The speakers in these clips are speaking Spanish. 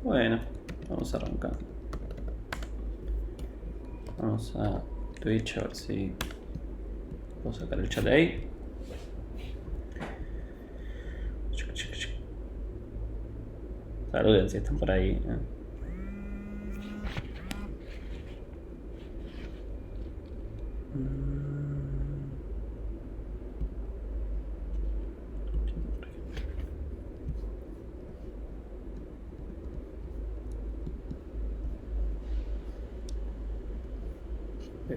Bueno, vamos a arrancar. Vamos a Twitch a ver si puedo sacar el chat de ahí. Saluden si están por ahí.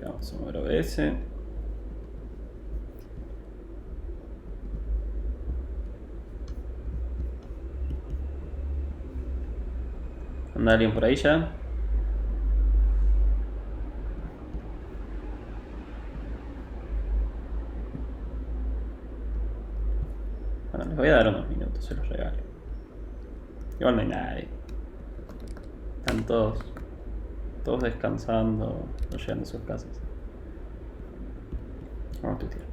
Vamos a mover OBS. ¿Anda alguien por ahí ya? Bueno, les voy a dar unos minutos, se los regalo. Igual no hay nadie. Están todos descansando, no llegan de sus casas. Vamos a tuitear.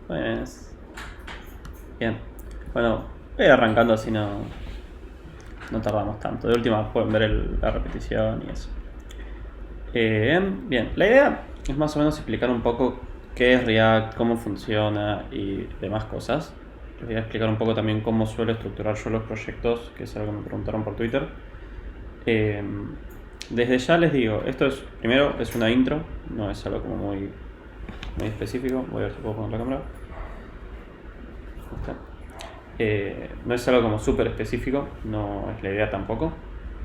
Pues, bien. Bueno, voy arrancando así no tardamos tanto. De última pueden ver la repetición y eso. Bien, la idea es más o menos explicar un poco qué es React, cómo funciona y demás cosas. Les voy a explicar un poco también cómo suelo estructurar yo los proyectos, que es algo que me preguntaron por Twitter. Desde ya les digo, primero es una intro, no es algo como muy específico. Voy a ver si puedo poner la cámara. No es algo como súper específico, no es la idea tampoco,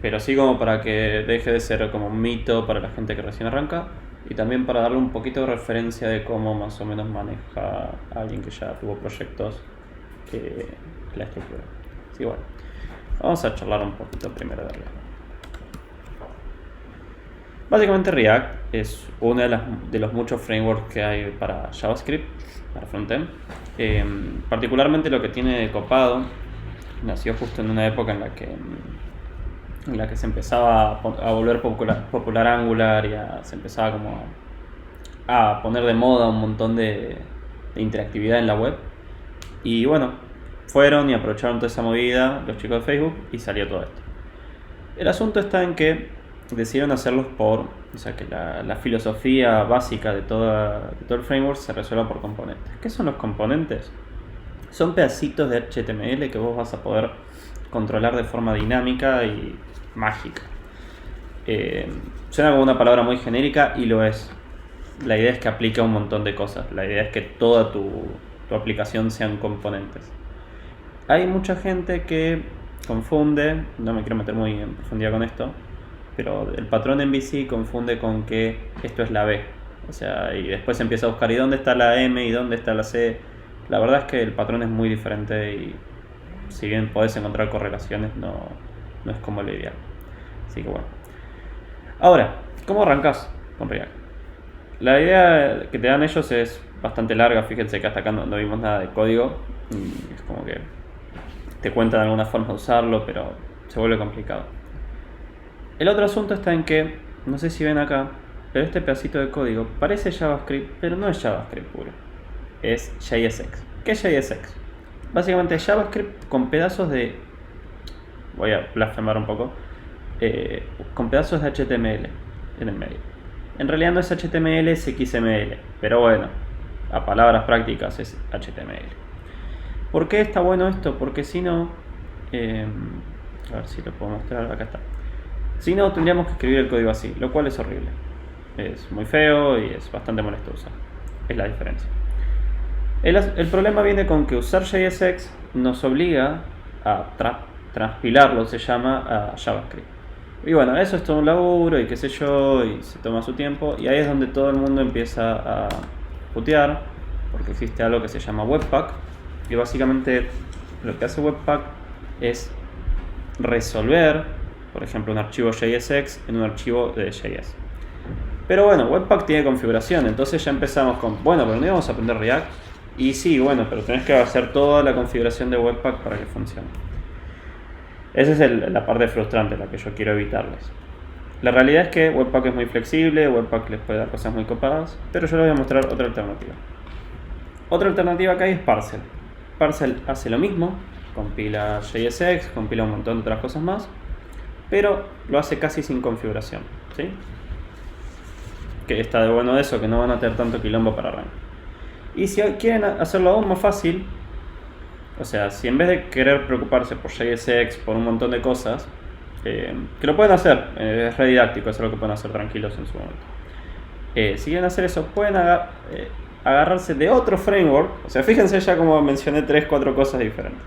pero sí como para que deje de ser como un mito para la gente que recién arranca y también para darle un poquito de referencia de cómo más o menos maneja a alguien que ya tuvo proyectos la estructura. Sí, bueno, vamos a charlar un poquito primero de React. Básicamente React es uno de los muchos frameworks que hay para JavaScript, para frontend. Particularmente lo que tiene de copado, nació justo en una época en la que se empezaba a volver popular Angular y se empezaba como a poner de moda un montón de interactividad en la web. Y bueno, fueron y aprovecharon toda esa movida los chicos de Facebook y salió todo esto. El asunto está en que decidieron hacerlos o sea que la filosofía básica de todo el framework se resuelva por componentes. ¿Qué son los componentes? Son pedacitos de HTML que vos vas a poder controlar de forma dinámica y mágica. Suena como una palabra muy genérica y lo es. La idea es que aplica un montón de cosas. La idea es que toda tu aplicación sean componentes. Hay mucha gente que confunde, no me quiero meter muy en profundidad con esto, pero el patrón MVC confunde con que esto es la B. O sea, y después empieza a buscar ¿y dónde está la M y dónde está la C? La verdad es que el patrón es muy diferente y si bien podés encontrar correlaciones, no es como lo ideal. Así que bueno. Ahora, ¿cómo arrancas con React? La idea que te dan ellos es bastante larga. Fíjense que hasta acá no vimos nada de código. Es como que te cuentan alguna forma de usarlo, pero se vuelve complicado. El otro asunto está en que, no sé si ven acá, pero este pedacito de código parece JavaScript, pero no es JavaScript puro. Es JSX. ¿Qué es JSX? Básicamente es JavaScript con pedazos de... Voy a blasfemar un poco. Con pedazos de HTML en el medio. En realidad no es HTML, es XML. Pero bueno, a palabras prácticas es HTML. ¿Por qué está bueno esto? Porque si no... a ver si lo puedo mostrar. Acá está. Si no, tendríamos que escribir el código así, lo cual es horrible. Es muy feo y es bastante molesto usar. Es la diferencia. El problema viene con que usar JSX nos obliga a transpilarlo, se llama, a JavaScript. Y bueno, eso es todo un laburo y qué sé yo, y se toma su tiempo. Y ahí es donde todo el mundo empieza a putear, porque existe algo que se llama Webpack. Y básicamente lo que hace Webpack es resolver, por ejemplo, un archivo JSX en un archivo de JS. Pero bueno, Webpack tiene configuración, entonces ya empezamos con, bueno, pero no íbamos a aprender React. Y sí, bueno, pero tenés que hacer toda la configuración de Webpack para que funcione. Esa es la parte frustrante, la que yo quiero evitarles. La realidad es que Webpack es muy flexible, Webpack les puede dar cosas muy copadas, pero yo les voy a mostrar otra alternativa. Otra alternativa que hay es Parcel. Parcel hace lo mismo, compila JSX, compila un montón de otras cosas más, pero lo hace casi sin configuración, ¿sí? Que está de bueno eso, que no van a tener tanto quilombo para arrancar. Y si quieren hacerlo aún más fácil, o sea, si en vez de querer preocuparse por JSX, por un montón de cosas, que lo pueden hacer, es re didáctico, es algo que pueden hacer tranquilos en su momento. Si quieren hacer eso, pueden agarrarse de otro framework, o sea, fíjense ya como mencioné 3-4 cosas diferentes,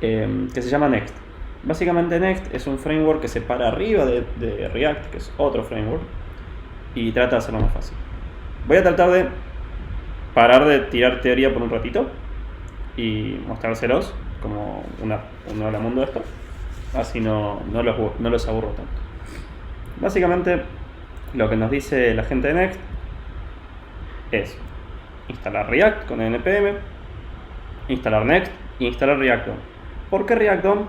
que se llama Next. Básicamente Next es un framework que se para arriba de React, que es otro framework, y trata de hacerlo más fácil. Voy a tratar de parar de tirar teoría por un ratito y mostrárselos como un hola mundo de esto, así no los aburro tanto. Básicamente lo que nos dice la gente de Next es instalar React con npm, instalar Next e instalar React DOM. ¿Por qué React DOM?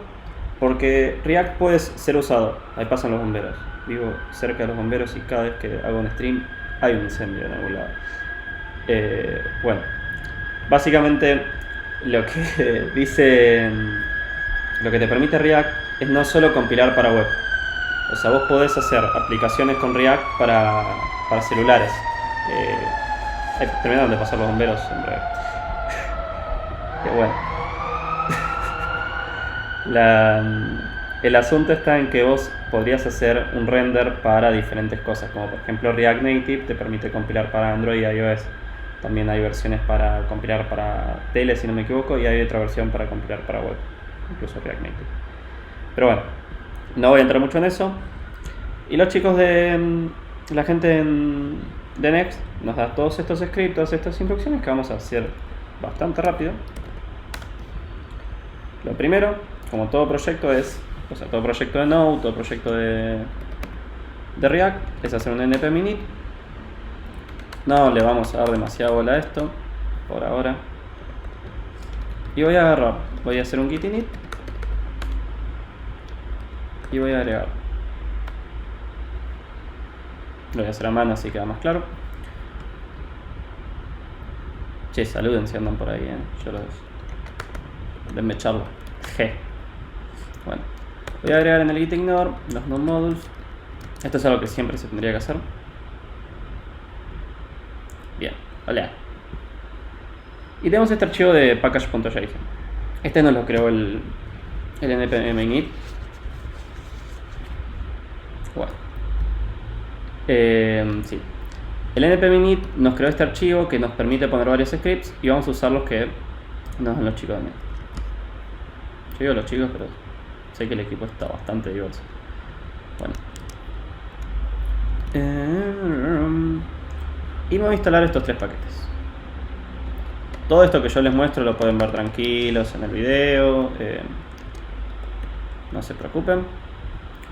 Porque React puede ser usado, ahí pasan los bomberos, vivo cerca de los bomberos y cada vez que hago un stream hay un incendio en algún lado. Bueno, básicamente lo que dice, lo que te permite React es no solo compilar para web, o sea, vos podés hacer aplicaciones con React para celulares. Terminaron de pasar los bomberos en breve. Qué bueno. El asunto está en que vos podrías hacer un render para diferentes cosas, como por ejemplo React Native te permite compilar para Android y iOS. También hay versiones para compilar para tele, si no me equivoco, y hay otra versión para compilar para web, incluso React Native. Pero bueno, no voy a entrar mucho en eso. Y los chicos de la gente de Next nos da todos estos scripts, todas estas instrucciones que vamos a hacer bastante rápido. Lo primero, como todo proyecto todo proyecto de Node, todo proyecto de React, es hacer un npm init. No le vamos a dar demasiada bola a esto por ahora. Y voy a hacer un git init y voy a agregar. Lo voy a hacer a mano así queda más claro. Che, saluden si andan por ahí, yo denme charla. Bueno, voy a agregar en el git ignore los node modules. Esto es algo que siempre se tendría que hacer. Bien, hola. Y tenemos este archivo de package.json. Este nos lo creó el npm init. Bueno. Sí. El npm init nos creó este archivo que nos permite poner varios scripts y vamos a usar los que nos dan los chicos de Next. Yo digo los chicos, pero sé que el equipo está bastante diverso. Bueno. Y me voy a instalar estos 3 paquetes. Todo esto que yo les muestro lo pueden ver tranquilos en el video. No se preocupen.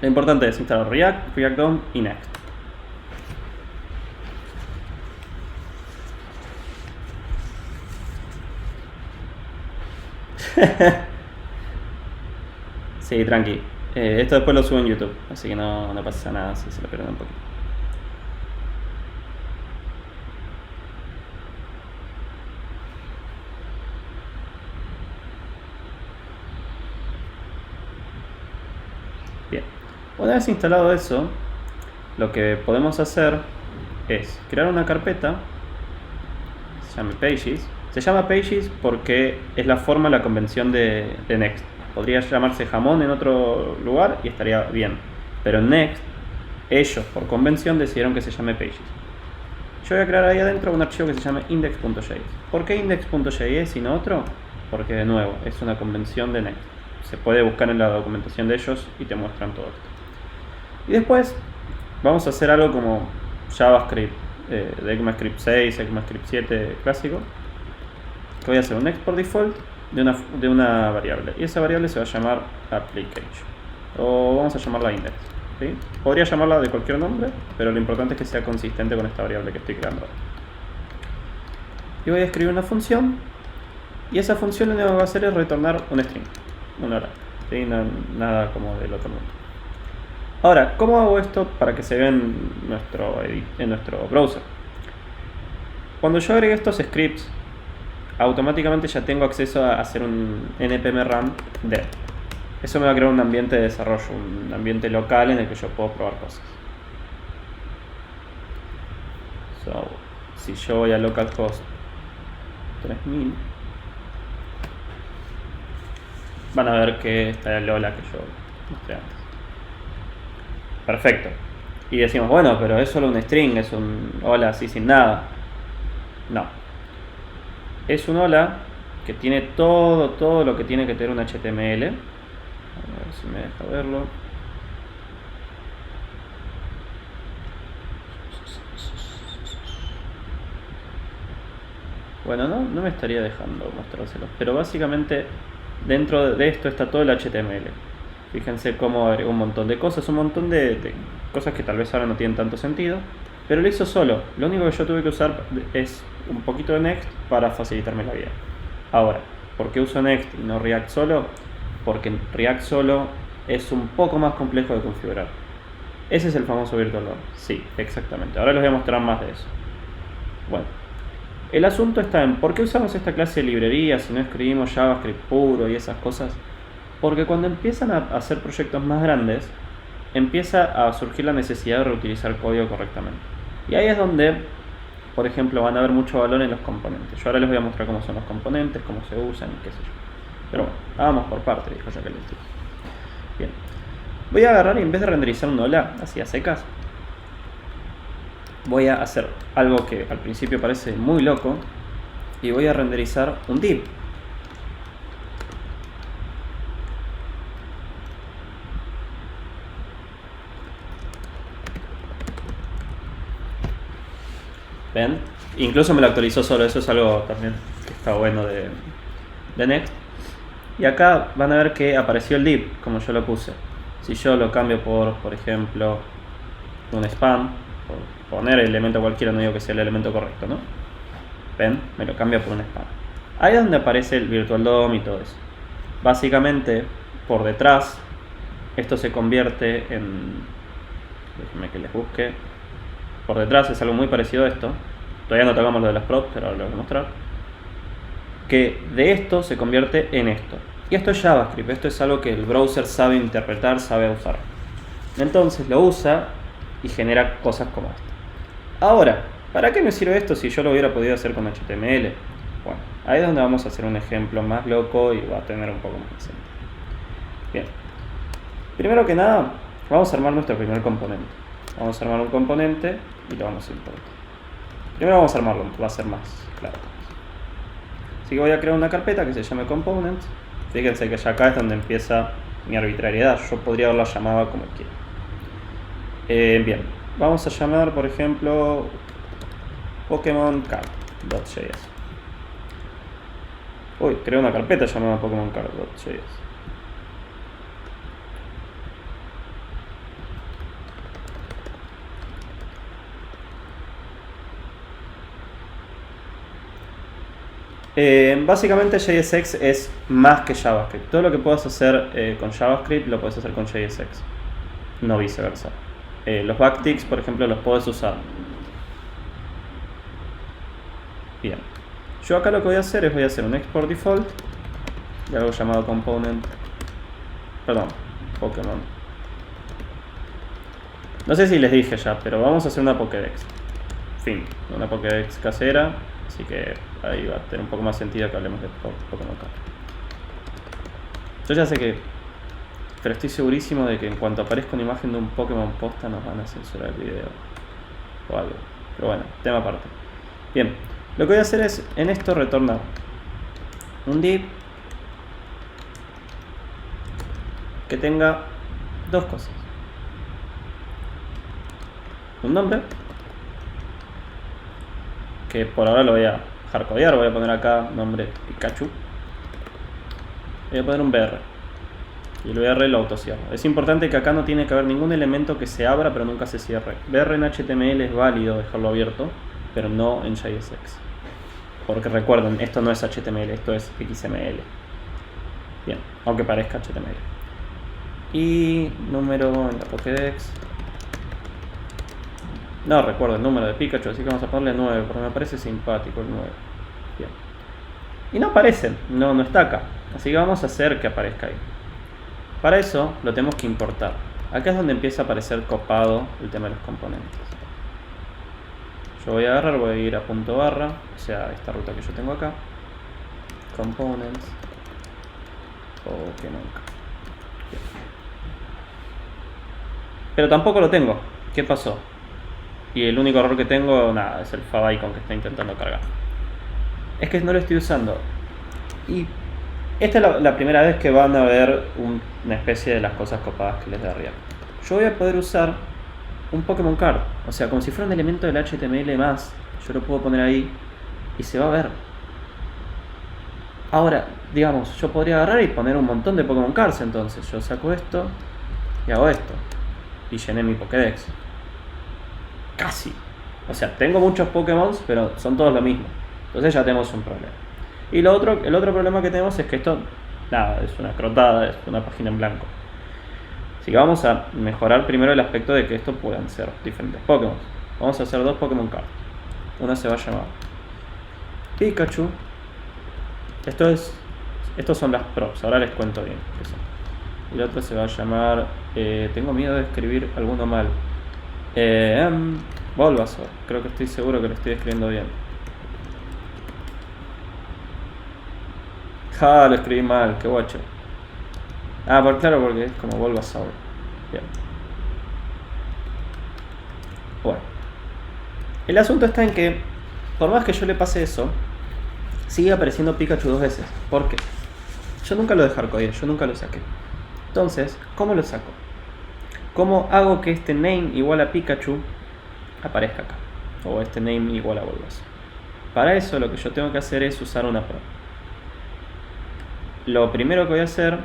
Lo importante es instalar React, React DOM y Next. Sí, tranqui. Esto después lo subo en YouTube, así que no pasa nada si se lo pierden un poquito. Bien. Una vez instalado eso, lo que podemos hacer es crear una carpeta. Se llama Pages. Se llama Pages porque es la forma, la convención de Next. Podría llamarse jamón en otro lugar y estaría bien. Pero en Next, ellos por convención decidieron que se llame Pages. Yo voy a crear ahí adentro un archivo que se llame index.js. ¿Por qué index.js y no otro? Porque de nuevo, es una convención de Next. Se puede buscar en la documentación de ellos y te muestran todo esto. Y después vamos a hacer algo como JavaScript de ECMAScript 6, ECMAScript 7 clásico. Voy a hacer un export default de una variable. Y esa variable se va a llamar application. O vamos a llamarla index. ¿Sí? Podría llamarla de cualquier nombre, pero lo importante es que sea consistente con esta variable que estoy creando. y voy a escribir una función, y esa función lo único que va a hacer es retornar un string, una hora, ¿sí? Nada como del otro mundo. Ahora, ¿cómo hago esto para que se vea en nuestro browser? Cuando yo agregue estos scripts, automáticamente ya tengo acceso a hacer un npm run dev. Eso me va a crear un ambiente de desarrollo, un ambiente local en el que yo puedo probar cosas. Si yo voy a localhost 3000, van a ver que está el Lola que yo mostré antes. Perfecto. Y decimos, bueno, pero es solo un string, es un hola así sin nada. No. Es un hola que tiene todo lo que tiene que tener un HTML. A ver si me deja verlo. Bueno, no me estaría dejando mostrárselos, pero básicamente dentro de esto está todo el HTML. Fíjense cómo agregó un montón de cosas, un montón de cosas que tal vez ahora no tienen tanto sentido, pero lo hizo solo. Lo único que yo tuve que usar es un poquito de Next para facilitarme la vida. Ahora, ¿por qué uso Next y no React solo? Porque React solo es un poco más complejo de configurar. Ese es el famoso virtual DOM. Sí, exactamente. Ahora les voy a mostrar más de eso. Bueno, el asunto está en ¿por qué usamos esta clase de librería si no escribimos JavaScript puro y esas cosas? Porque cuando empiezan a hacer proyectos más grandes, empieza a surgir la necesidad de reutilizar código correctamente. Y ahí es donde, por ejemplo, van a haber mucho valor en los componentes. Yo ahora les voy a mostrar cómo son los componentes, cómo se usan y qué sé yo. Pero bueno, vamos por parte, dijo ya que les digo. Bien. Voy a agarrar y en vez de renderizar un hola, así a secas, voy a hacer algo que al principio parece muy loco y voy a renderizar un div. ¿Ven? Incluso me lo actualizó solo, eso es algo también que está bueno de Next. Y acá van a ver que apareció el div, como yo lo puse. Si yo lo cambio por ejemplo, un spam, por poner el elemento cualquiera, no digo que sea el elemento correcto, ¿no? ¿Ven? Me lo cambia por un spam. Ahí es donde aparece el virtual DOM y todo eso. Básicamente, por detrás, esto se convierte en... Déjenme que les busque. Por detrás es algo muy parecido a esto. Todavía no tocamos lo de las props, pero ahora lo voy a mostrar. Que de esto se convierte en esto. Y esto es JavaScript, esto es algo que el browser sabe interpretar, sabe usar. Entonces lo usa y genera cosas como esto. Ahora, ¿para qué me sirve esto si yo lo hubiera podido hacer con HTML? Bueno, ahí es donde vamos a hacer un ejemplo más loco y va a tener un poco más de sentido. Bien. Primero que nada, vamos a armar nuestro primer componente. Vamos a armar un componente y lo vamos a importar. Primero vamos a armarlo, va a ser más claro. Así que voy a crear una carpeta que se llame components. Fíjense que ya acá es donde empieza mi arbitrariedad. Yo podría haberla llamado como quiera. Bien, vamos a llamar, por ejemplo, PokémonCard.js. Uy, creo una carpeta llamada PokémonCard.js. Básicamente JSX es más que JavaScript. Todo lo que puedas hacer con JavaScript lo puedes hacer con JSX, no viceversa. Los backticks, por ejemplo, los puedes usar. Bien. Yo acá lo que voy a hacer es voy a hacer un export default de algo llamado component. Perdón, Pokémon. No sé si les dije ya, pero vamos a hacer una Pokédex. Fin, una Pokédex casera. Así que ahí va a tener un poco más sentido que hablemos de Pokémon Card. Yo ya sé que... Pero estoy segurísimo de que en cuanto aparezca una imagen de un Pokémon posta nos van a censurar el video. O algo. Pero bueno, tema aparte. Bien, lo que voy a hacer es en esto retornar un div que tenga dos cosas. Un nombre, que por ahora lo voy a hardcodear, voy a poner acá nombre Pikachu. Voy a poner un BR. Y el BR lo autocierro. Es importante que acá no tiene que haber ningún elemento que se abra pero nunca se cierre. BR en HTML es válido dejarlo abierto, pero no en JSX. Porque recuerden, esto no es HTML, esto es XML. Bien, aunque parezca HTML. Y número en la Pokédex. No recuerdo el número de Pikachu, así que vamos a ponerle 9, porque me parece simpático el 9. Bien. Y no aparece, no está acá. Así que vamos a hacer que aparezca ahí. Para eso lo tenemos que importar. Acá es donde empieza a aparecer copado el tema de los componentes. Yo voy a agarrar, voy a ir a punto barra, o sea, esta ruta que yo tengo acá. Components. Pokémon. Pero tampoco lo tengo. ¿Qué pasó? Y el único error que tengo, nada, es el favicon que está intentando cargar. Es que no lo estoy usando. Y esta es la primera vez que van a ver una especie de las cosas copadas que les da React. Yo voy a poder usar un Pokémon Card. O sea, como si fuera un elemento del HTML más. Yo lo puedo poner ahí y se va a ver. Ahora, digamos, yo podría agarrar y poner un montón de Pokémon Cards entonces. Yo saco esto y hago esto. Y llené mi Pokédex. Casi. O sea, tengo muchos Pokémon, pero son todos lo mismo. Entonces ya tenemos un problema. Y el otro problema que tenemos es que esto, nada, es una crotada, es una página en blanco. Así que vamos a mejorar primero el aspecto de que esto puedan ser diferentes Pokémon. Vamos a hacer dos Pokémon Cards. Una se va a llamar Pikachu. Estos son las props, ahora les cuento bien qué son. Y el otro se va a llamar, tengo miedo de escribir alguno mal. Bulbasaur, creo que estoy seguro que lo estoy escribiendo bien. Lo escribí mal, qué guacho. Claro, porque es como Bulbasaur. Bien. Bueno. El asunto está en que, por más que yo le pase eso, sigue apareciendo Pikachu 2 veces. ¿Por qué? Yo nunca lo hardcodeé, yo nunca lo saqué. Entonces, ¿cómo lo saco? ¿Cómo hago que este name igual a Pikachu aparezca acá? O este name igual a Bulbasaur. Para eso lo que yo tengo que hacer es usar una prop. Lo primero que voy a hacer,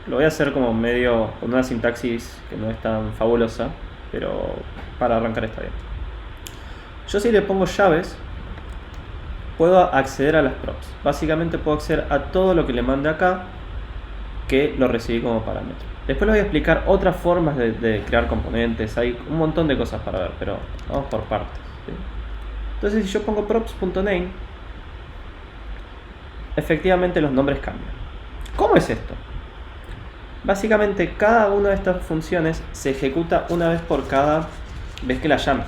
lo voy a hacer como medio con una sintaxis que no es tan fabulosa, pero para arrancar está bien. Yo si le pongo llaves, puedo acceder a las props. Básicamente puedo acceder a todo lo que le mande acá, que lo recibí como parámetro. Después les voy a explicar otras formas de crear componentes. Hay un montón de cosas para ver, pero vamos por partes, ¿sí? Entonces si yo pongo props.name, efectivamente los nombres cambian. ¿Cómo es esto? Básicamente cada una de estas funciones se ejecuta una vez por cada vez que la llame.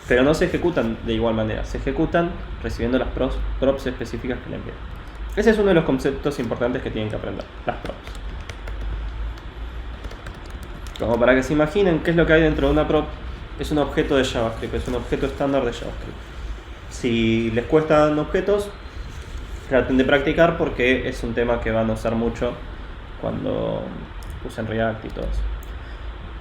Pero no se ejecutan de igual manera, se ejecutan recibiendo las props específicas que le envían. Ese es uno de los conceptos importantes que tienen que aprender, las props. Como para que se imaginen qué es lo que hay dentro de una prop, es un objeto de JavaScript, es un objeto estándar de JavaScript. Si les cuestan objetos, traten de practicar porque es un tema que van a usar mucho cuando usen React y todo eso.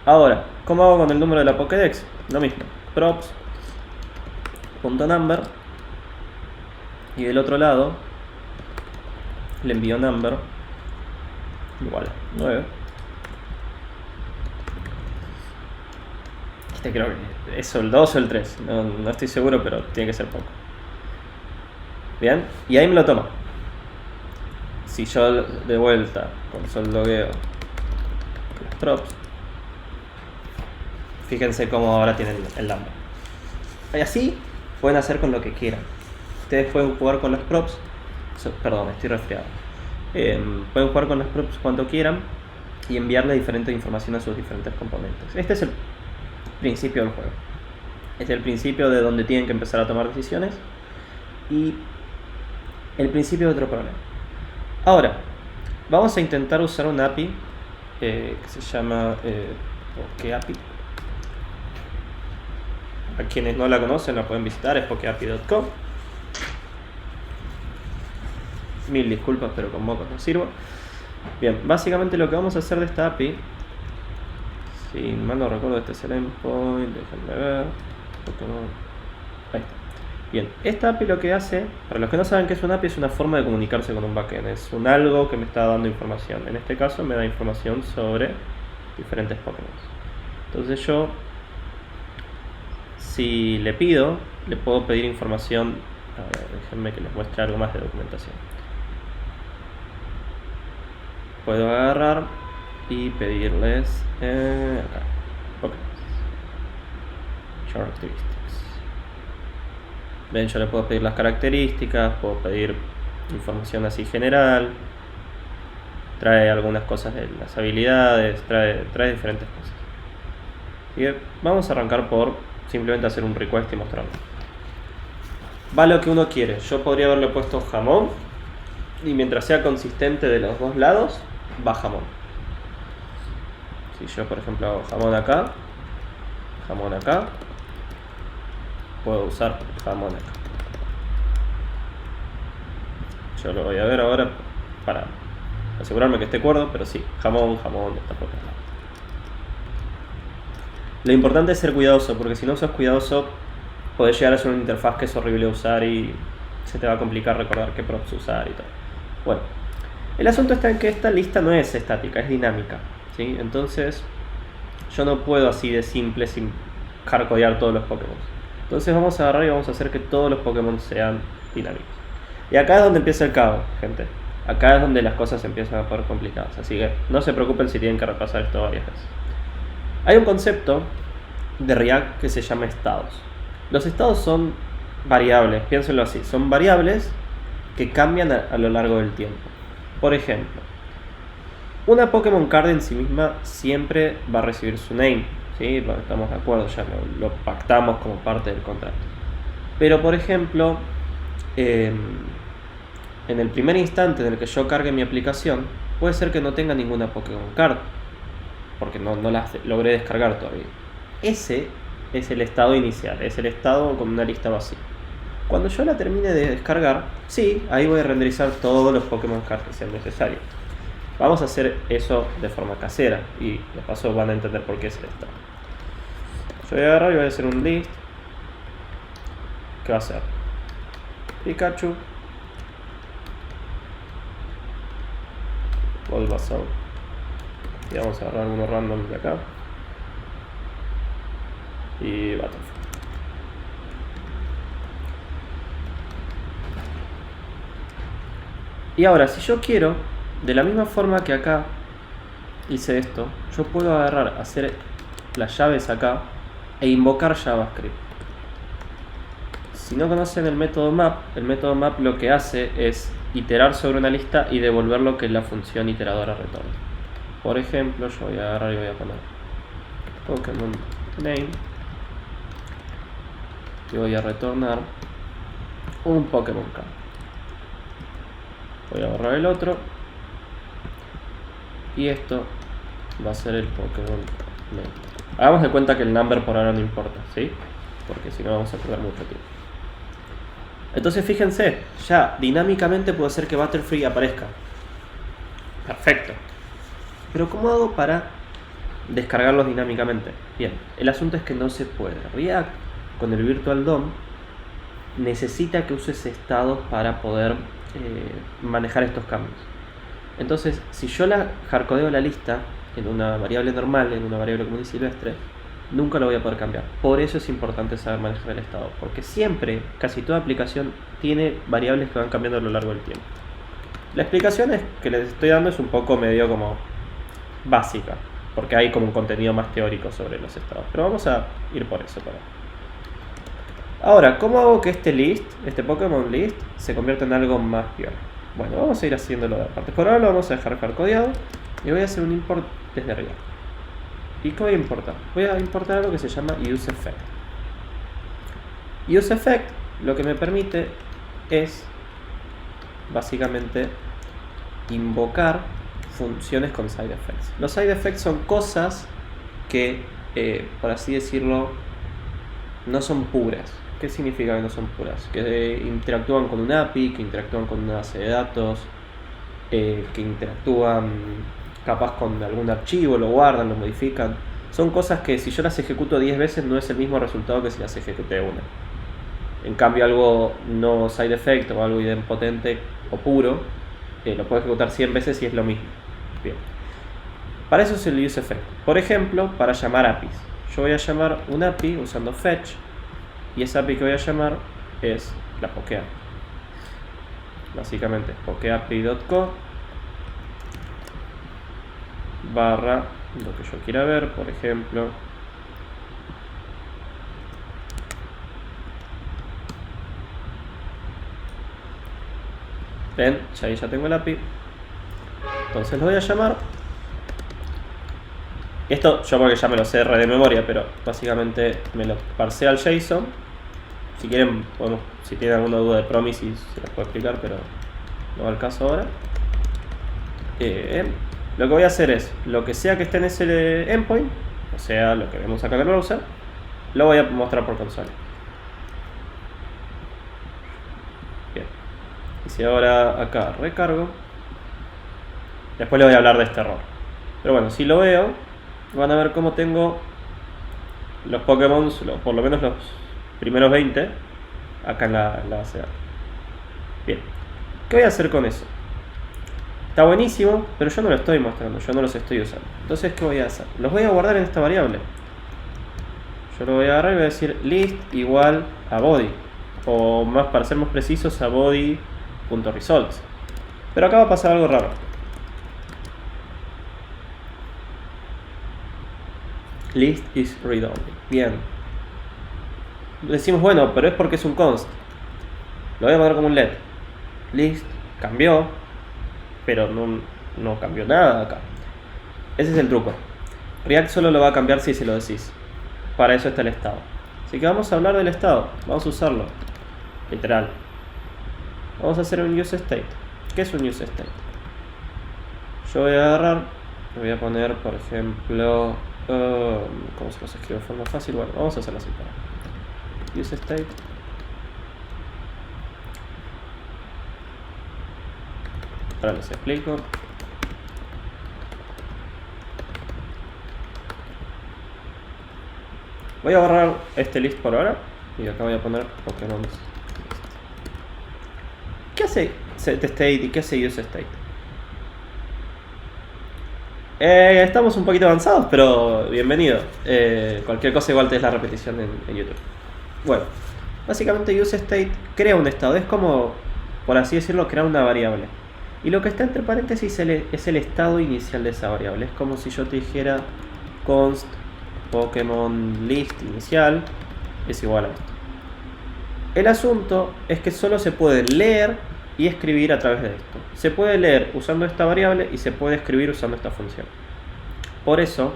Ahora, ¿cómo hago con el número de la Pokédex? Lo mismo, props.number y del otro lado le envío number igual a 9. Creo que es el 2 o el 3, no estoy seguro, pero tiene que ser poco. Bien, y ahí me lo toma. Si yo de vuelta console logueo las props, fíjense cómo ahora tienen el number. Y así pueden hacer con lo que quieran. Ustedes pueden jugar con las props. Perdón, estoy resfriado. Pueden jugar con las props cuanto quieran y enviarle diferente información a sus diferentes componentes. Este es el principio del juego. Es el principio de donde tienen que empezar a tomar decisiones y el principio de otro problema. Ahora, vamos a intentar usar una API que se llama PokeAPI. A quienes no la conocen la pueden visitar, es pokeapi.com. Mil disculpas, pero con mocos no sirvo. Bien, básicamente lo que vamos a hacer de esta API, si mal no recuerdo, este es el endpoint, déjenme ver. Ahí está. Bien, esta API lo que hace, para los que no saben qué es una API, es una forma de comunicarse con un backend. Es un algo que me está dando información. En este caso me da información sobre diferentes Pokémon. Entonces yo, si le pido, le puedo pedir información Ahora déjenme que les muestre algo más de documentación. Puedo agarrar y pedirles acá, Pokémon Characteristics. Ven, yo le puedo pedir las características, puedo pedir información así general, trae algunas cosas de las habilidades, trae diferentes cosas. Así que vamos a arrancar por simplemente hacer un request y mostrarlo. Va lo que uno quiere. Yo podría haberle puesto jamón y mientras sea consistente de los dos lados, va jamón. Si yo por ejemplo hago jamón acá, puedo usar jamón acá. Yo lo voy a ver ahora para asegurarme que esté cuerdo, pero sí, jamón está por acá. Lo importante es ser cuidadoso, porque si no sos cuidadoso, podés llegar a hacer una interfaz que es horrible de usar y se te va a complicar recordar qué props usar y todo. Bueno, el asunto está en que esta lista no es estática, es dinámica, ¿sí? Entonces, yo no puedo así de simple sin hardcodear todos los Pokémon. Entonces vamos a agarrar y vamos a hacer que todos los Pokémon sean dinámicos. Y acá es donde empieza el caos, gente. Acá es donde las cosas empiezan a poner complicadas. Así que no se preocupen si tienen que repasar esto varias veces. Hay un concepto de React que se llama estados. Los estados son variables, piénsenlo así. Son variables que cambian a lo largo del tiempo. Por ejemplo, una Pokémon Card en sí misma siempre va a recibir su name, ¿sí? Estamos de acuerdo, ya lo pactamos como parte del contrato. Pero por ejemplo, en el primer instante en el que yo cargue mi aplicación, puede ser que no tenga ninguna Pokémon Card, porque no las logré descargar todavía. Ese es el estado inicial, es el estado con una lista vacía. Cuando yo la termine de descargar, sí, ahí voy a renderizar todos los Pokémon Cards que sean necesarios. Vamos a hacer eso de forma casera y de paso van a entender por qué es el estado. Yo voy a agarrar y voy a hacer un list. ¿Qué va a ser? Pikachu, Bulbasaur. Y vamos a agarrar uno random de acá. Y Battlefield. Y ahora, si yo quiero, de la misma forma que acá hice esto, yo puedo agarrar, hacer las llaves acá e invocar JavaScript. Si no conocen el método map lo que hace es iterar sobre una lista y devolver lo que la función iteradora retorna. Por ejemplo, yo voy a agarrar y voy a poner Pokémon name y voy a retornar un Pokémon Card. Voy a borrar el otro y esto va a ser el Pokémon name. Hagamos de cuenta que el number por ahora no importa, ¿sí? Porque si no vamos a perder mucho tiempo. Entonces fíjense, ya dinámicamente puedo hacer que Butterfree aparezca. Perfecto. Pero ¿cómo hago para descargarlos dinámicamente? Bien, el asunto es que no se puede. React con el Virtual DOM necesita que uses estados para poder manejar estos cambios. Entonces, si yo hardcodeo la lista en una variable normal, en una variable común y silvestre, nunca lo voy a poder cambiar. Por eso es importante saber manejar el estado, porque siempre, casi toda aplicación tiene variables que van cambiando a lo largo del tiempo. La explicación que les estoy dando es un poco medio como básica, porque hay como un contenido más teórico sobre los estados, pero vamos a ir por eso para. Ahora, ¿cómo hago que este Pokémon list, se convierta en algo más piola? Bueno, vamos a ir haciéndolo de aparte. Por ahora lo vamos a dejar hardcodeado y voy a hacer un import desde arriba. ¿Y qué voy a importar? Voy a importar algo que se llama useEffect. useEffect lo que me permite es básicamente invocar funciones con side effects. Los side effects son cosas que, por así decirlo, no son puras. ¿Qué significa que no son puras? Que interactúan con un API, que interactúan con una base de datos, que interactúan capaz con algún archivo, lo guardan, lo modifican. Son cosas que si yo las ejecuto 10 veces no es el mismo resultado que si las ejecuté una. En cambio, algo no side effect o algo idempotente o puro, lo puedo ejecutar 100 veces y es lo mismo. Bien. Para eso es el useEffect. Por ejemplo, para llamar APIs. Yo voy a llamar un API usando fetch y esa API que voy a llamar es la pokea. Básicamente es pokeapi.co barra lo que yo quiera ver, por ejemplo. Ven, ahí ya tengo el API. Entonces lo voy a llamar. Esto yo porque ya me lo sé de memoria, pero básicamente me lo parsea al JSON. Si quieren, podemos, si tienen alguna duda de Promises, se las puedo explicar, pero no va al caso ahora. Lo que voy a hacer es, lo que sea que esté en ese endpoint, o sea, lo que vemos acá en el browser, lo voy a mostrar por consola. Bien. Y si ahora acá recargo, después le voy a hablar de este error. Pero bueno, si lo veo, van a ver cómo tengo los Pokémon, por lo menos los primeros 20, acá en la base de datos. Bien. ¿Qué voy a hacer con eso? Está buenísimo, pero yo no lo estoy mostrando, yo no los estoy usando. Entonces, ¿qué voy a hacer? Los voy a guardar en esta variable. Yo lo voy a agarrar y voy a decir list igual a body. O más, para ser más precisos, a body.results. Pero acá va a pasar algo raro. List is read only. Bien. Decimos, bueno, pero es porque es un const. Lo voy a poner como un let. List cambió, pero no cambió nada acá. Ese es el truco. React solo lo va a cambiar si se lo decís. Para eso está el estado. Así que vamos a hablar del estado. Vamos a usarlo. Literal. Vamos a hacer un useState. ¿Qué es un useState? Yo voy a agarrar, le voy a poner, por ejemplo, ¿cómo se los escribe de forma fácil? Bueno, vamos a hacerlo así. useState. Ahora les explico. Voy a borrar este list por ahora y acá voy a poner Pokémon list. ¿Qué hace setState y qué hace useState? Estamos un poquito avanzados, pero bienvenido. Cualquier cosa igual te es la repetición en YouTube. Bueno, básicamente useState crea un estado. Es como, por así decirlo, crear una variable. Y lo que está entre paréntesis es el estado inicial de esa variable. Es como si yo te dijera const Pokémon list inicial es igual a esto. El asunto es que solo se puede leer y escribir a través de esto. Se puede leer usando esta variable y se puede escribir usando esta función. Por eso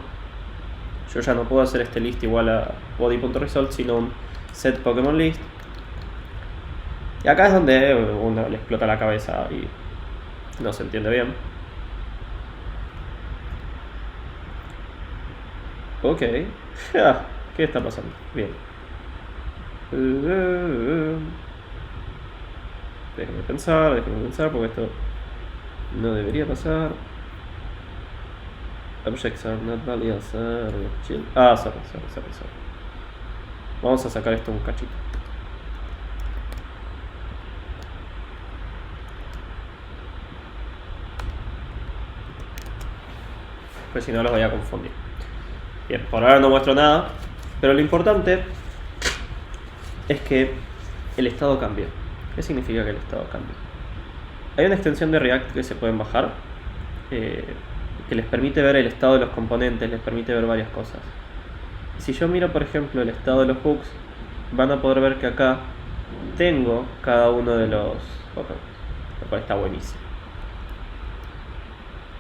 yo ya no puedo hacer este list igual a body.result, sino un set Pokémon list. Y acá es donde uno le explota la cabeza y no se entiende bien. Ok. ¿Qué está pasando? Bien. Déjenme pensar porque esto no debería pasar. Objects are not valid. Sorry. Vamos a sacar esto un cachito. Pues si no los voy a confundir. Bien, por ahora no muestro nada, pero lo importante es que el estado cambió. ¿Qué significa que el estado cambió? Hay una extensión de React que se pueden bajar que les permite ver el estado de los componentes, les permite ver varias cosas. Si yo miro, por ejemplo, el estado de los hooks, van a poder ver que acá tengo cada uno de los Pokémon, lo cual está buenísimo.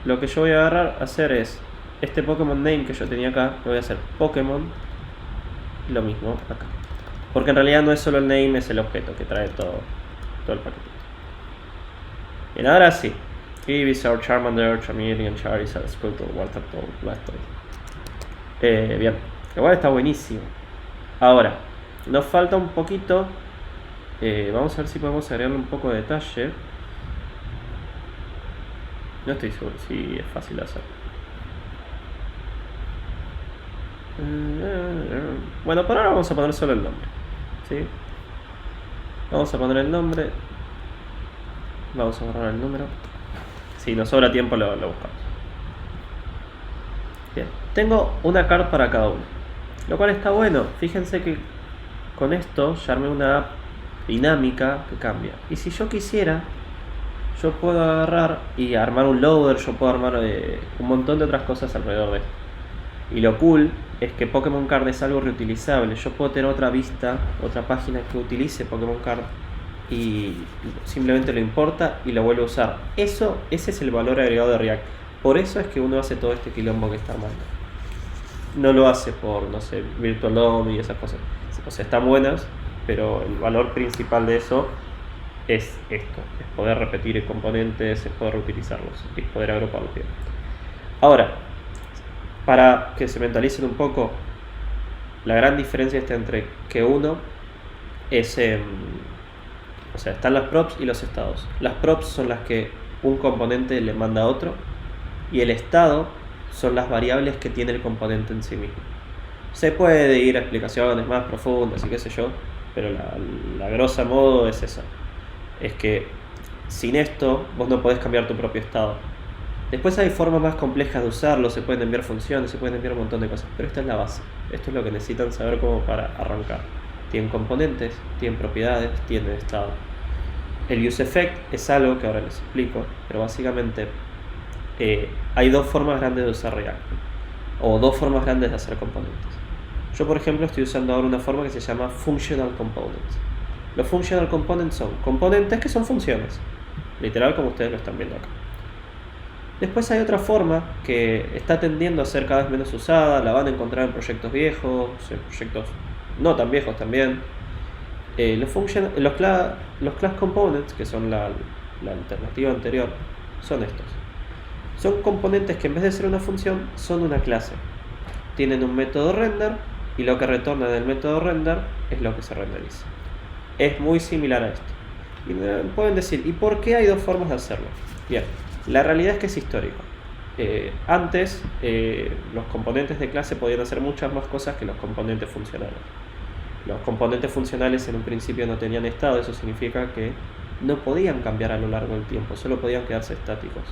Lo que yo voy a agarrar a hacer es este Pokémon name que yo tenía acá, lo voy a hacer Pokémon, lo mismo acá. Porque en realidad no es solo el name, es el objeto que trae todo el paquete. Bien, ahora sí. Ivysaur, Charmander, Charmeleon, Charizard, Squirtle, Wartortle, Blastoise. Bien, igual está buenísimo. Ahora, nos falta un poquito. Vamos a ver si podemos agregarle un poco de detalle. No estoy seguro si es fácil de hacer. Bueno, por ahora vamos a poner solo el nombre. ¿Sí? Vamos a poner el nombre. Vamos a borrar el número. Si nos sobra tiempo lo buscamos. Bien, tengo una card para cada uno, lo cual está bueno. Fíjense que con esto ya armé una app dinámica que cambia. Y si yo quisiera, yo puedo agarrar y armar un loader, yo puedo armar un montón de otras cosas alrededor de esto. Y lo cool es que Pokémon Card es algo reutilizable. Yo puedo tener otra vista, otra página que utilice Pokémon Card y simplemente lo importa y lo vuelve a usar. Ese es el valor agregado de React. Por eso es que uno hace todo este quilombo que está armando. No lo hace por, no sé, Virtual DOM y esas cosas. O sea, están buenas, pero el valor principal de eso es esto. Es poder repetir componentes, es poder reutilizarlos, es poder agruparlos bien. Ahora, para que se mentalicen un poco, la gran diferencia está entre que uno es... o sea, están las props y los estados. Las props son las que un componente le manda a otro y el estado son las variables que tiene el componente en sí mismo. Se puede ir a explicaciones más profundas y qué sé yo, pero la grosa modo es esa. Es que sin esto vos no podés cambiar tu propio estado. Después hay formas más complejas de usarlo, se pueden enviar funciones, se pueden enviar un montón de cosas, pero esta es la base. Esto es lo que necesitan saber como para arrancar. Tienen componentes, tienen propiedades, tienen estado. El useEffect es algo que ahora les explico, pero básicamente hay dos formas grandes de usar React, o dos formas grandes de hacer componentes. Yo, por ejemplo, estoy usando ahora una forma que se llama Functional Components. Los Functional Components son componentes que son funciones, literal como ustedes lo están viendo acá. Después hay otra forma que está tendiendo a ser cada vez menos usada, la van a encontrar en proyectos viejos, en proyectos no tan viejos también. Los class components, que son la alternativa anterior, son estos. Son componentes que en vez de ser una función, son una clase. Tienen un método render y lo que retorna del método render es lo que se renderiza. Es muy similar a esto. Y me pueden decir, ¿y por qué hay dos formas de hacerlo? Bien, la realidad es que es histórico. Antes, los componentes de clase podían hacer muchas más cosas que los componentes funcionales. Los componentes funcionales en un principio no tenían estado, eso significa que no podían cambiar a lo largo del tiempo, solo podían quedarse estáticos.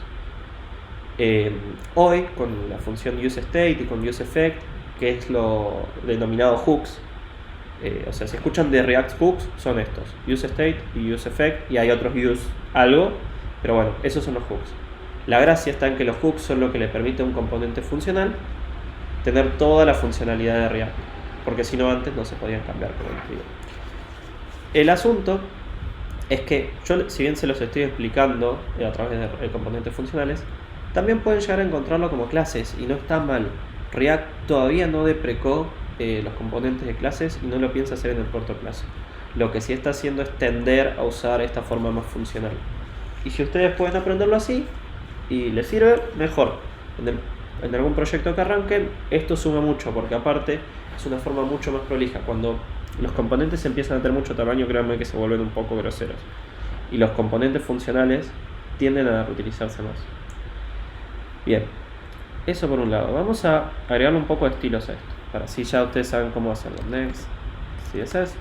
Hoy, con la función useState y con useEffect, que es lo denominado hooks, o sea, si escuchan de React hooks, son estos, useState y useEffect, y hay otros use algo, pero bueno, esos son los hooks. La gracia está en que los hooks son lo que le permite a un componente funcional tener toda la funcionalidad de React, porque si no antes no se podían cambiar, como les digo. El asunto es que yo, si bien se los estoy explicando a través de componentes funcionales, también pueden llegar a encontrarlo como clases y no está mal. React todavía no deprecó los componentes de clases y no lo piensa hacer en el corto plazo. Lo que sí está haciendo es tender a usar esta forma más funcional. Y si ustedes pueden aprenderlo así y les sirve, mejor. En algún proyecto que arranquen, esto suma mucho, porque aparte es una forma mucho más prolija. Cuando los componentes empiezan a tener mucho tamaño, créanme que se vuelven un poco groseros. Y los componentes funcionales tienden a reutilizarse más. Bien, eso por un lado. Vamos a agregarle un poco de estilos a esto, para así ya ustedes saben cómo hacerlo. Next, CSS.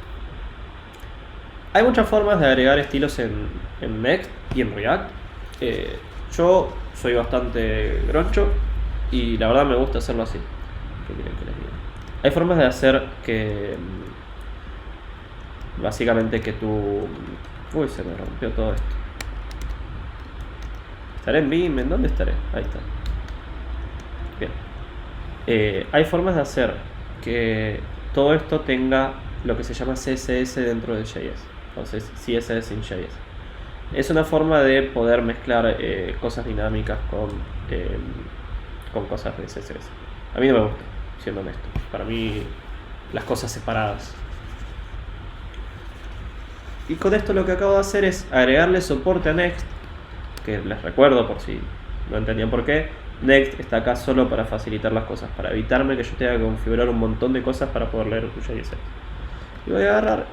Hay muchas formas de agregar estilos en Next y en React. Yo soy bastante groncho y la verdad me gusta hacerlo así. ¿Qué quieren que les diga? Hay formas de hacer que básicamente que tú... Uy, se me rompió todo esto. ¿Estaré en Vim? ¿En dónde estaré? Ahí está. Bien. Hay formas de hacer que todo esto tenga lo que se llama CSS dentro de JS. Entonces, CSS in JS. Es una forma de poder mezclar cosas dinámicas con cosas de CSS. A mí no me gusta, siendo honesto. Para mí, las cosas separadas. Y con esto lo que acabo de hacer es agregarle soporte a Next, que les recuerdo por si no entendían por qué. Next está acá solo para facilitar las cosas, para evitarme que yo tenga que configurar un montón de cosas para poder leer tu JS. Y voy a agarrar,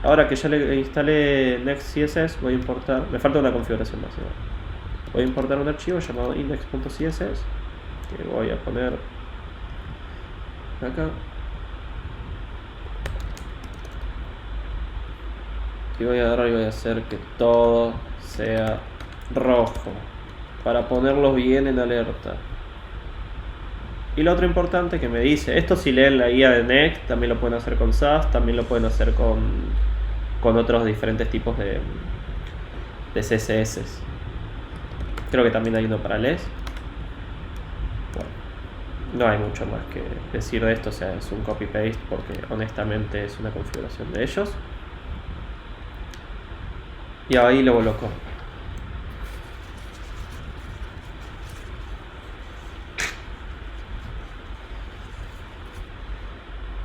ahora que ya le instalé Next CSS, voy a importar, me falta una configuración más, ¿no? Voy a importar un archivo llamado index.css, que voy a poner acá. Y voy a agarrar y voy a hacer que todo sea rojo para ponerlos bien en alerta. Y lo otro importante que me dice, esto si leen la guía de Next, también lo pueden hacer con Sass, también lo pueden hacer con con otros diferentes tipos de CSS. Creo que también hay uno para LES. Bueno, no hay mucho más que decir de esto, o sea, es un copy-paste porque honestamente es una configuración de ellos. Y ahí lo coloco.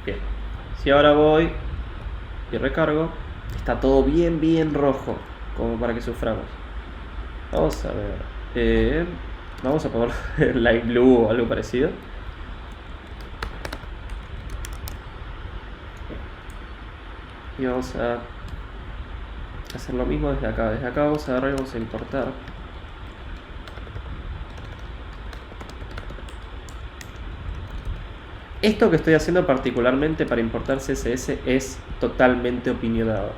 Bien, si ahora voy y recargo, está todo bien rojo, como para que suframos. Vamos a ver, vamos a poner light blue o algo parecido. Y vamos a hacer lo mismo desde acá. Desde acá vamos a agarrar y vamos a importar. Esto que estoy haciendo particularmente para importar CSS es totalmente opinionado.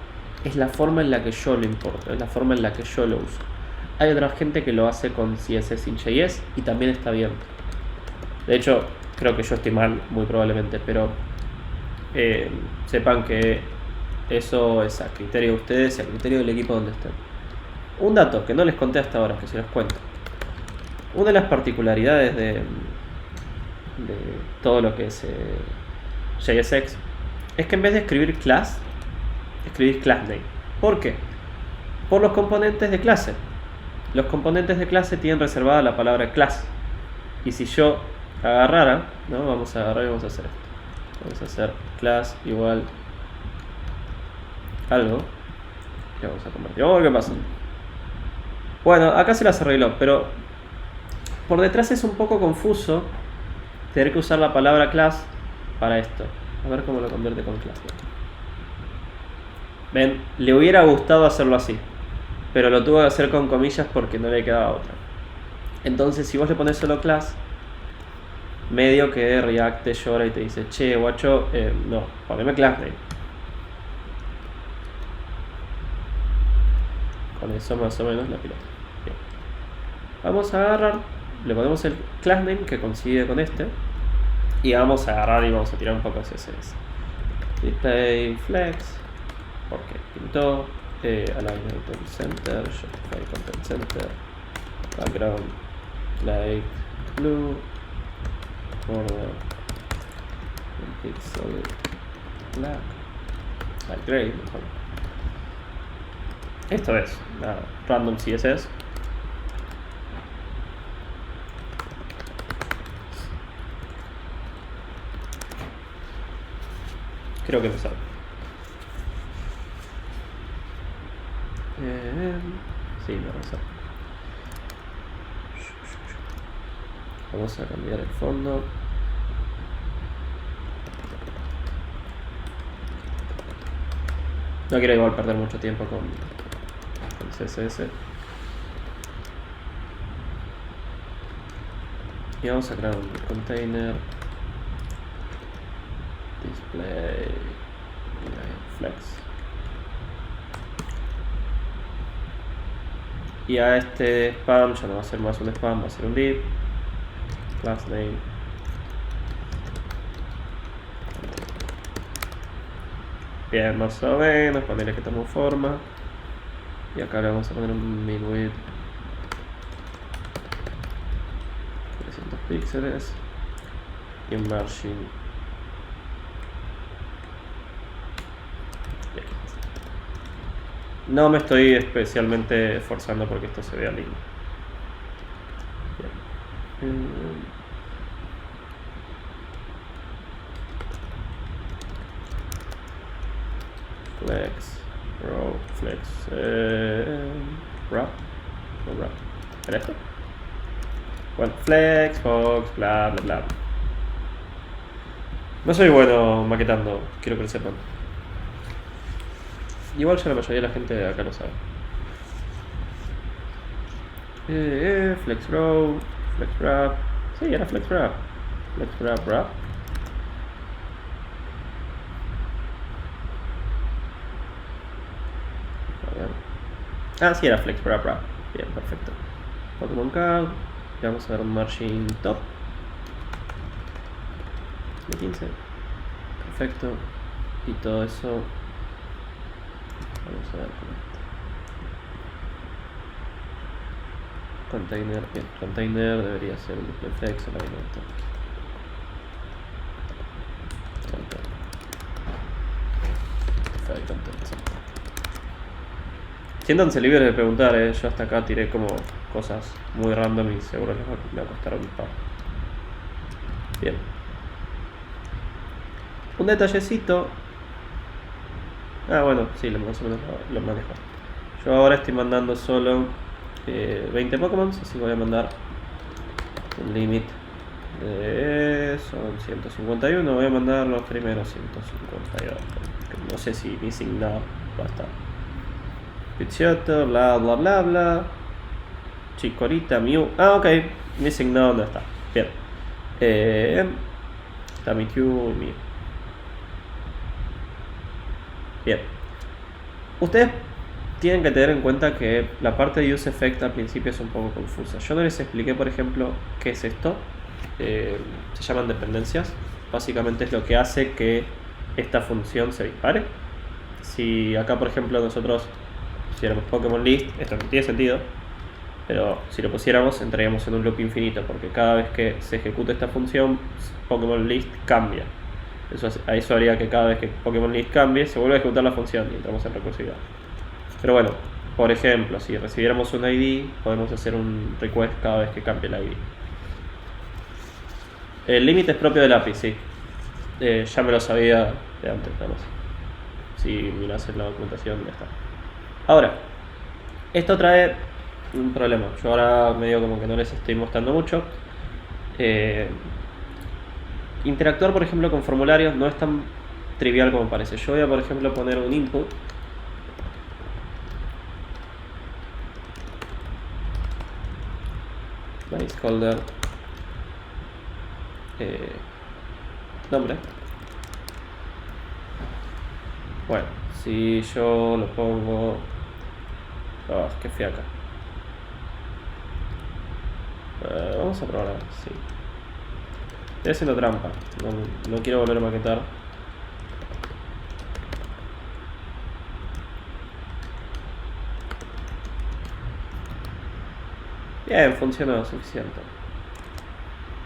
Es la forma en la que yo lo importo, es la forma en la que yo lo uso. Hay otra gente que lo hace con CSS.js y también está bien. De hecho, creo que yo estoy mal, muy probablemente, pero sepan que eso es a criterio de ustedes y a criterio del equipo donde estén. Un dato que no les conté hasta ahora, que se los cuento. Una de las particularidades de todo lo que es JSX es que en vez de escribir class, escribís class name. ¿Por qué? Por los componentes de clase. Los componentes de clase tienen reservada la palabra class. Y si yo agarrara, ¿no? Vamos a agarrar y vamos a hacer esto. Vamos a hacer class igual algo. Y vamos a convertir. Vamos a ver qué pasa. Bueno, acá se las arregló, pero por detrás es un poco confuso tener que usar la palabra class para esto. A ver cómo lo convierte con class. Ven, le hubiera gustado hacerlo así, pero lo tuvo que hacer con comillas porque no le quedaba otra. Entonces, si vos le pones solo class, medio que React te llora y te dice, che, guacho, no, poneme class name. Con eso más o menos la pilota. Bien. Vamos a agarrar, le ponemos el class name que coincide con este. Y vamos a agarrar y vamos a tirar un poco de CSS. Display flex, porque pintó, align content center, Shopify content center, background light blue, border pixel black, light gray, mejor. Esto es random CSS. Creo que me sale. Sí, me va a salir. Vamos a cambiar el fondo. No quiero igual perder mucho tiempo con CSS. Y vamos a crear un container. Display flex. Y a este spam ya no va a ser más un spam, va a ser un div. Class name. Bien, más o menos, ponerle que tomó forma. Y acá le vamos a poner un min width 300 píxeles y un margin. No me estoy especialmente esforzando porque esto se vea lindo. Bien. Flex, row, flex, wrap, no wrap. ¿Era esto? Bueno, flex, box, bla, bla, bla. No soy bueno maquetando, quiero que lo sepan. Igual ya la mayoría de la gente acá lo sabe. Flex row, flex wrap. Sí, era flex wrap. Flex wrap, wrap. A ver. Ah, sí, era flex wrap, wrap. Bien, perfecto. Pokémon card. Y vamos a ver un margin top de 15. Perfecto. Y todo eso Vamos a ver cómo está. Container, bien. Container debería ser un flex alignment. Siéntanse libres de preguntar, yo hasta acá tiré como cosas muy random y seguro les va a costar un par. Bien. Un detallecito. Bueno, sí, más o menos lo manejo. Yo ahora estoy mandando solo 20 Pokémon, así que voy a mandar un limit de... son 151, voy a mandar los primeros 152. No sé si Missing Now va a estar. Pidgeotto, bla bla bla bla. Chikorita, Mew. Ok, Missing Now no está. Bien. Está Mewtwo y Mew. Bien. Ustedes tienen que tener en cuenta que la parte de Use Effect al principio es un poco confusa. Yo no les expliqué, por ejemplo, qué es esto. Se llaman dependencias. Básicamente es lo que hace que esta función se dispare. Si acá, por ejemplo, nosotros pusiéramos Pokémon List, esto no tiene sentido, pero si lo pusiéramos entraríamos en un loop infinito, porque cada vez que se ejecute esta función, Pokémon List cambia. Eso haría que cada vez que Pokémon List cambie, se vuelve a ejecutar la función y entramos en recursividad. Pero bueno, por ejemplo, si recibiéramos un ID, podemos hacer un request cada vez que cambie el ID. El límite es propio del API, sí. Ya me lo sabía de antes, nada más. Si miras en la documentación, ya está. Ahora, esto trae un problema. Yo ahora medio como que no les estoy mostrando mucho. Interactuar, por ejemplo, con formularios no es tan trivial como parece. Yo voy a, por ejemplo, poner un input. Placeholder. Nombre. Bueno, si yo lo pongo... qué fiaca. Vamos a probar, sí. Estoy haciendo trampa, no quiero volver a maquetar. Bien, funcionó suficiente.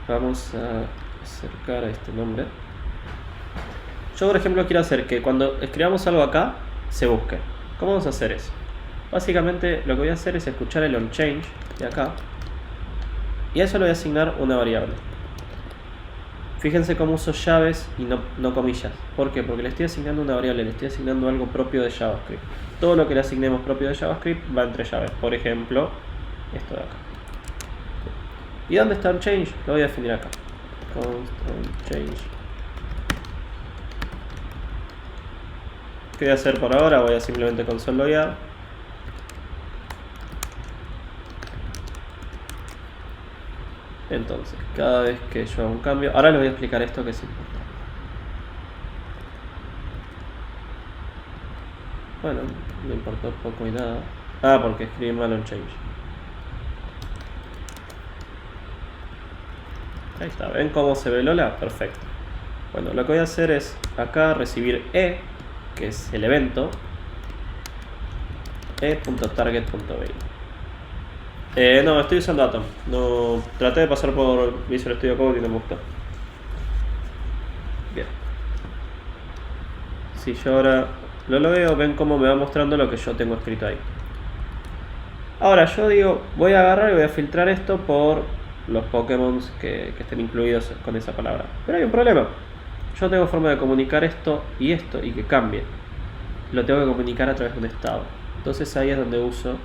Vamos a acercar a este nombre. Yo, por ejemplo, quiero hacer que cuando escribamos algo acá, se busque. ¿Cómo vamos a hacer eso? Básicamente lo que voy a hacer es escuchar el onChange de acá, y a eso le voy a asignar una variable. Fíjense cómo uso llaves y no comillas. ¿Por qué? Porque le estoy asignando una variable, le estoy asignando algo propio de JavaScript. Todo lo que le asignemos propio de JavaScript va entre llaves. Por ejemplo, esto de acá. ¿Y dónde está onChange? Lo voy a definir acá. Const onChange. ¿Qué voy a hacer por ahora? Voy a simplemente console loguear. Entonces, cada vez que yo hago un cambio... Ahora les voy a explicar esto que es importante. Bueno, me importó poco y nada. Porque escribí mal onChange. Ahí está, ¿ven cómo se ve Lola? Perfecto. Bueno, lo que voy a hacer es acá recibir que es el evento, e.target.bail. No, estoy usando Atom. No, traté de pasar por Visual Studio Code y no me gustó. Bien. Si yo ahora lo veo, ven cómo me va mostrando lo que yo tengo escrito ahí. Ahora yo digo, voy a agarrar y voy a filtrar esto por los Pokémon que estén incluidos con esa palabra. Pero hay un problema. Yo tengo forma de comunicar esto y que cambie. Lo tengo que comunicar a través de un estado. Entonces ahí es donde uso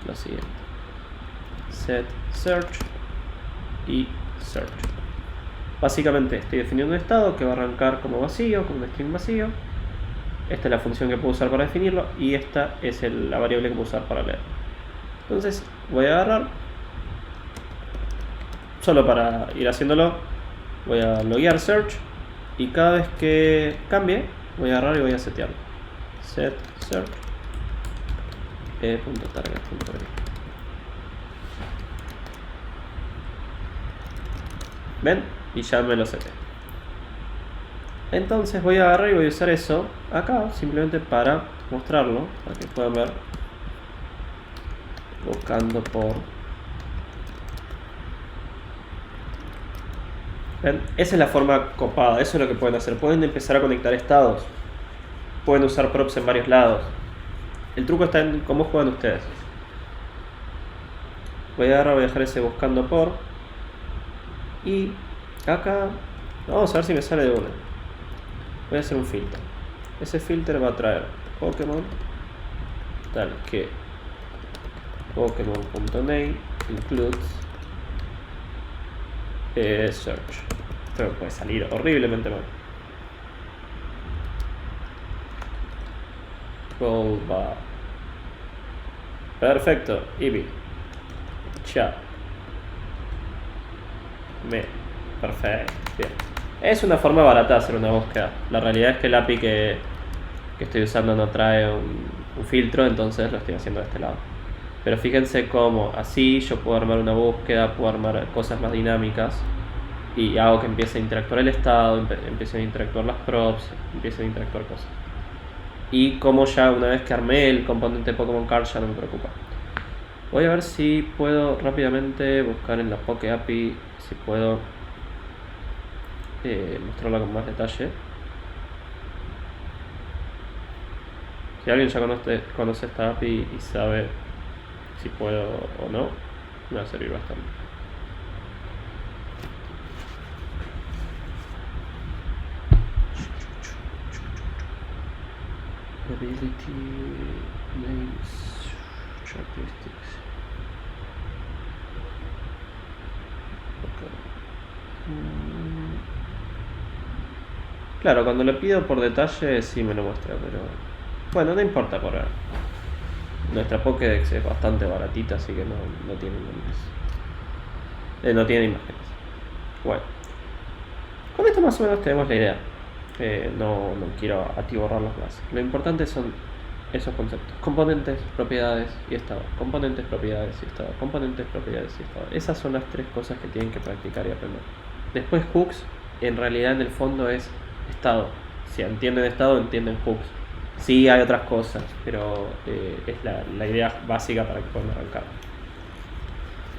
lo siguiente. Set search y search. Básicamente estoy definiendo un estado que va a arrancar como vacío, como un string vacío. Esta es la función que puedo usar para definirlo y esta es la variable que puedo usar para leer. Entonces voy a agarrar, solo para ir haciéndolo, voy a loguear search y cada vez que cambie voy a agarrar y voy a setearlo. Set search e.target.bail. ¿Ven? Y ya me lo seté. Entonces voy a agarrar y voy a usar eso acá, simplemente para mostrarlo, para que puedan ver. Buscando por... ¿Ven? Esa es la forma copada, eso es lo que pueden hacer. Pueden empezar a conectar estados. Pueden usar props en varios lados. El truco está en cómo juegan ustedes. Voy a agarrar, voy a dejar ese buscando por. Y acá, vamos a ver si me sale de una. Voy a hacer un filtro. Ese filtro va a traer Pokémon tal que Pokemon.name includes search. Esto me puede salir horriblemente mal. Roll bar. Perfecto, Eevee. Chao. Perfecto, bien. Es una forma barata de hacer una búsqueda. La realidad es que el API que estoy usando no trae un filtro, entonces lo estoy haciendo de este lado. Pero fíjense cómo así yo puedo armar una búsqueda, puedo armar cosas más dinámicas y hago que empiece a interactuar el estado, empiecen a interactuar las props, empiecen a interactuar cosas. Y como ya una vez que armé el componente Pokémon Card ya no me preocupa. Voy a ver si puedo rápidamente buscar en la Poké API, si puedo mostrarla con más detalle. Si alguien ya conoce esta API y sabe si puedo o no, me va a servir bastante. Ability names characteristics. Okay. Claro, cuando lo pido por detalle sí me lo muestra, pero bueno, no importa por ahora. Nuestra Pokédex es bastante baratita, así que no tiene nombres. No tiene imágenes. Bueno, con esto más o menos tenemos la idea. No quiero atiborrarlos más. Lo importante son esos conceptos: componentes, propiedades y estado. Componentes, propiedades y estado. Componentes, propiedades y estado. Esas son las tres cosas que tienen que practicar y aprender. Después hooks, en realidad en el fondo es estado. Si entienden estado, entienden hooks. Sí hay otras cosas, pero es la idea básica para que puedan arrancar.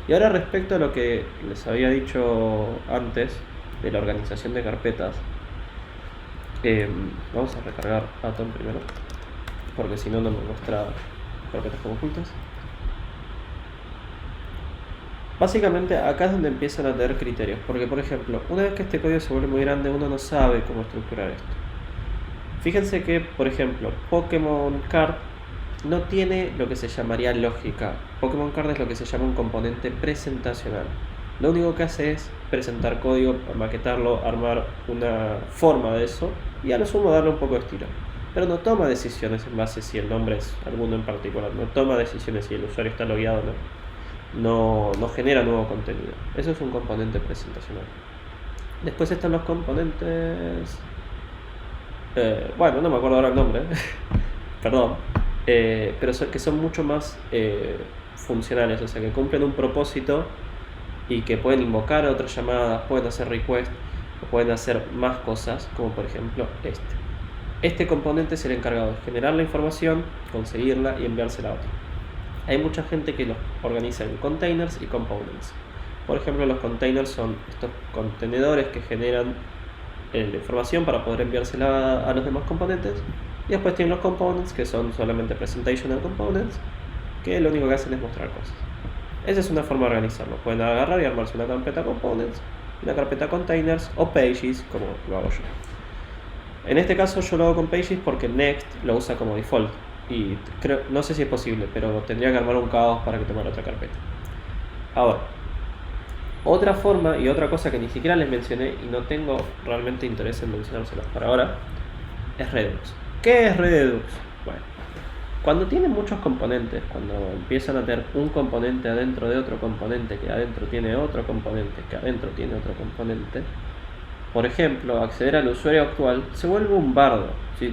Y ahora respecto a lo que les había dicho antes de la organización de carpetas, vamos a recargar Atom primero, porque si no me muestra carpetas conjuntas. Básicamente acá es donde empiezan a tener criterios, porque por ejemplo, una vez que este código se vuelve muy grande, uno no sabe cómo estructurar esto. Fíjense que, por ejemplo, Pokémon Card no tiene lo que se llamaría lógica. Pokémon Card es lo que se llama un componente presentacional. Lo único que hace es presentar código, maquetarlo, armar una forma de eso y a lo sumo darle un poco de estilo. Pero no toma decisiones en base si el nombre es alguno en particular, no toma decisiones si el usuario está logueado o no. No genera nuevo contenido. Eso es un componente presentacional. Después están los componentes... bueno, no me acuerdo ahora el nombre, perdón, pero que son mucho más funcionales, o sea, que cumplen un propósito y que pueden invocar a otras llamadas, pueden hacer request o pueden hacer más cosas, como por ejemplo este. Este componente es el encargado de generar la información, conseguirla y enviársela a otro. Hay mucha gente que los organiza en containers y components. Por ejemplo, los containers son estos contenedores que generan la información para poder enviársela a los demás componentes. Y después tienen los components, que son solamente presentational components, que lo único que hacen es mostrar cosas. Esa es una forma de organizarlo. Pueden agarrar y armarse una carpeta components, una carpeta containers o pages, como lo hago yo. En este caso yo lo hago con pages porque Next lo usa como default. Y no sé si es posible, pero tendría que armar un caos para que tomara otra carpeta. Ahora, otra forma y otra cosa que ni siquiera les mencioné y no tengo realmente interés en mencionárselas para ahora, es Redux. ¿Qué es Redux? Bueno, cuando tienen muchos componentes, cuando empiezan a tener un componente adentro de otro componente, que adentro tiene otro componente, que adentro tiene otro componente, por ejemplo, acceder al usuario actual se vuelve un bardo.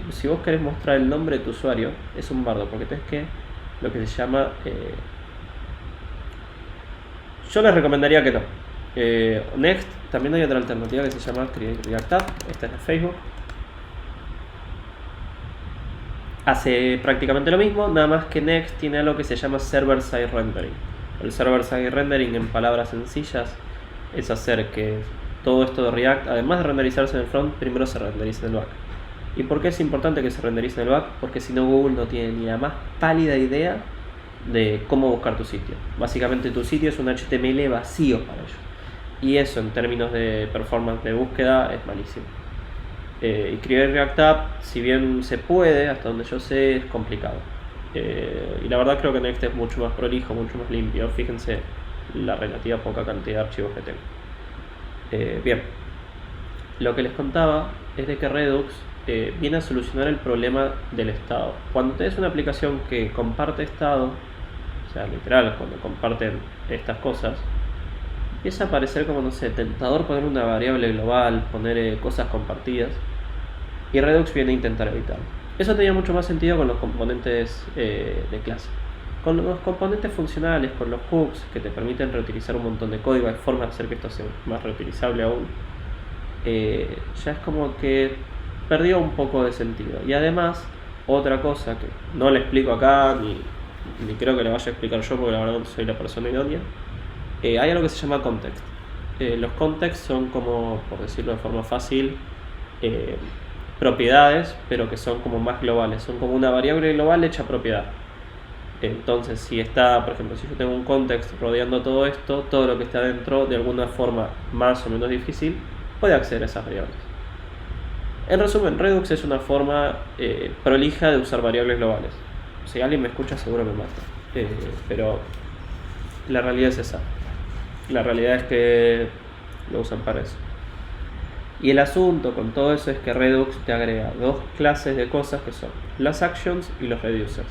Si vos querés mostrar el nombre de tu usuario, es un bardo, porque tenés que, lo que se llama... yo les recomendaría que no. Next, también hay otra alternativa que se llama Create React App. Esta es de Facebook. hace prácticamente lo mismo, nada más que Next tiene algo que se llama Server-Side Rendering. El Server-Side Rendering, en palabras sencillas, es hacer que todo esto de React, además de renderizarse en el front, primero se renderice en el back. ¿Y por qué es importante que se renderice en el back? Porque si no, Google no tiene ni la más pálida idea de cómo buscar tu sitio. Básicamente tu sitio es un HTML vacío para ellos. Y eso en términos de performance de búsqueda es malísimo. Escribir React App, si bien se puede, hasta donde yo sé, es complicado. Y la verdad creo que Next es mucho más prolijo, mucho más limpio. Fíjense la relativa poca cantidad de archivos que tengo. Bien, lo que les contaba es de que Redux viene a solucionar el problema del estado. Cuando tenés una aplicación que comparte estado, o sea, literal, cuando comparten estas cosas, empieza a parecer como, no sé, tentador poner una variable global, poner cosas compartidas, y Redux viene a intentar evitarlo. Eso tenía mucho más sentido con los componentes de clase. Con los componentes funcionales, con los hooks que te permiten reutilizar un montón de código, hay formas de hacer que esto sea más reutilizable aún, ya es como que perdió un poco de sentido. Y además, otra cosa que no le explico acá, ni creo que le vaya a explicar yo porque la verdad no soy la persona idónea, hay algo que se llama context. Los contexts son como, por decirlo de forma fácil, propiedades, pero que son como más globales, son como una variable global hecha propiedad. Entonces, si está, por ejemplo, si yo tengo un context rodeando todo esto, todo lo que está dentro, de alguna forma más o menos difícil, puede acceder a esas variables. En resumen, Redux es una forma prolija de usar variables globales. Si alguien me escucha, seguro me mata. Pero la realidad es esa. La realidad es que lo usan para eso. Y el asunto con todo eso es que Redux te agrega dos clases de cosas que son las actions y los reducers.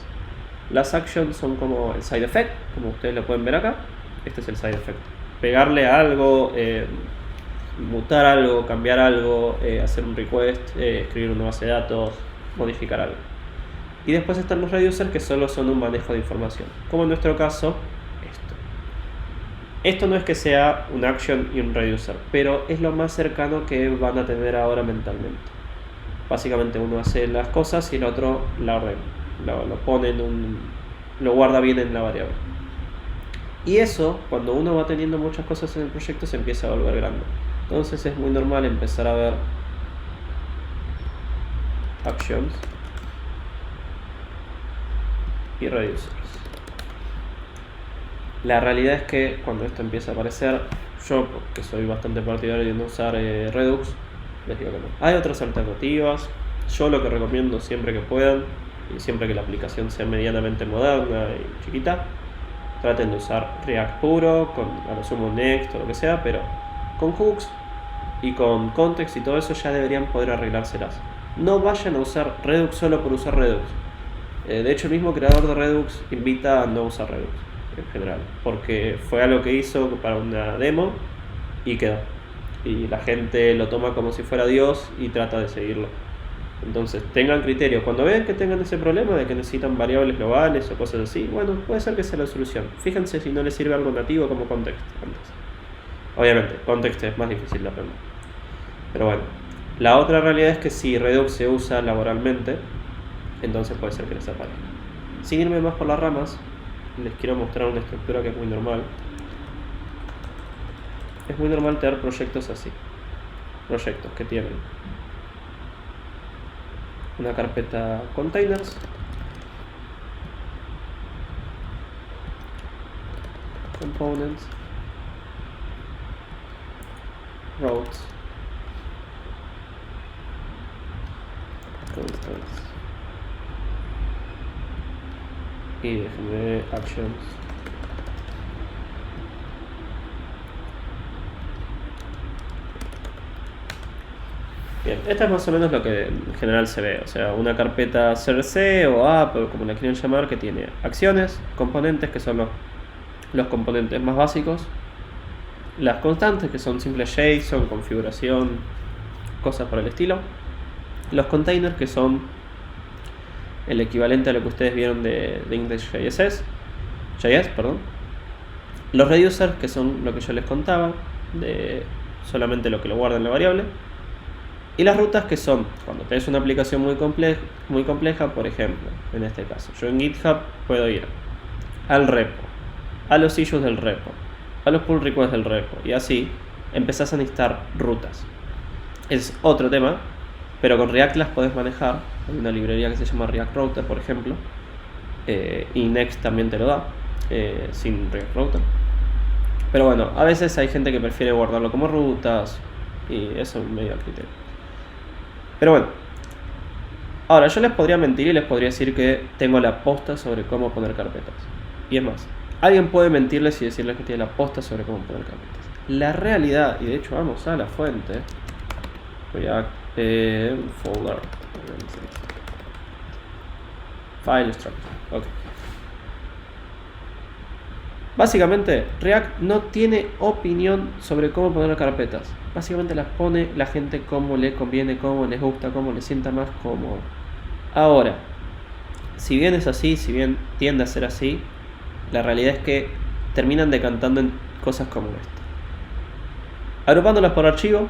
Las actions son como el side effect, como ustedes lo pueden ver acá. Este es el side effect. Pegarle a algo, mutar algo, cambiar algo, hacer un request, escribir una base de datos, modificar algo. Y después están los reducers, que solo son un manejo de información, como en nuestro caso esto. Esto no es que sea un action y un reducer, pero es lo más cercano que van a tener ahora mentalmente. Básicamente uno hace las cosas y el otro la ordena, lo pone lo guarda bien en la variable. Y eso, cuando uno va teniendo muchas cosas en el proyecto, se empieza a volver grande. Entonces es muy normal empezar a ver actions y reducers. La realidad es que cuando esto empieza a aparecer, yo, que soy bastante partidario de no usar Redux, les digo que no. Hay otras alternativas. Yo lo que recomiendo siempre que puedan, y siempre que la aplicación sea medianamente moderna y chiquita, traten de usar React puro, con a lo sumo Next o lo que sea, pero con hooks y con context y todo eso ya deberían poder arreglárselas. No vayan a usar Redux solo por usar Redux. De hecho, el mismo creador de Redux invita a no usar Redux en general, porque fue algo que hizo para una demo y quedó. Y la gente lo toma como si fuera Dios y trata de seguirlo. Entonces, tengan criterio. Cuando vean que tengan ese problema de que necesitan variables globales o cosas así, bueno, puede ser que sea la solución. Fíjense si no les sirve algo nativo como context antes. Obviamente, context es más difícil de aprender. Pero bueno, la otra realidad es que si Redux se usa laboralmente, entonces puede ser que les aparezca. Sin irme más por las ramas, les quiero mostrar una estructura que es muy normal. Es muy normal tener proyectos así. Proyectos que tienen una carpeta containers, components, routes, constants y déjenme actions. Bien, esto es más o menos lo que en general se ve, o sea, una carpeta CRC o app, o como la quieran llamar, que tiene acciones, componentes, que son los componentes más básicos, las constantes, que son simples JSON, configuración, cosas por el estilo, los containers, que son el equivalente a lo que ustedes vieron de Index.js, los reducers, que son lo que yo les contaba, de solamente lo que lo guarda en la variable, Y las rutas que son, cuando tenés una aplicación muy compleja, por ejemplo, en este caso, yo en GitHub puedo ir al repo, a los issues del repo, a los pull requests del repo, y así empezás a necesitar rutas. Es otro tema, pero con React las podés manejar. Hay una librería que se llama React Router, por ejemplo, y Next también te lo da, sin React Router. Pero bueno, a veces hay gente que prefiere guardarlo como rutas, y eso es medio al criterio. Pero bueno, ahora yo les podría mentir y les podría decir que tengo la posta sobre cómo poner carpetas. Y es más, alguien puede mentirles y decirles que tiene la posta sobre cómo poner carpetas. La realidad, y de hecho vamos a la fuente, React folder, file structure, ok. Básicamente, React no tiene opinión sobre cómo poner carpetas. Básicamente las pone la gente como le conviene, como les gusta, como les sienta más cómodo. Ahora, si bien es así, si bien tiende a ser así, la realidad es que terminan decantando en cosas como esta. Agrupándolas por archivo,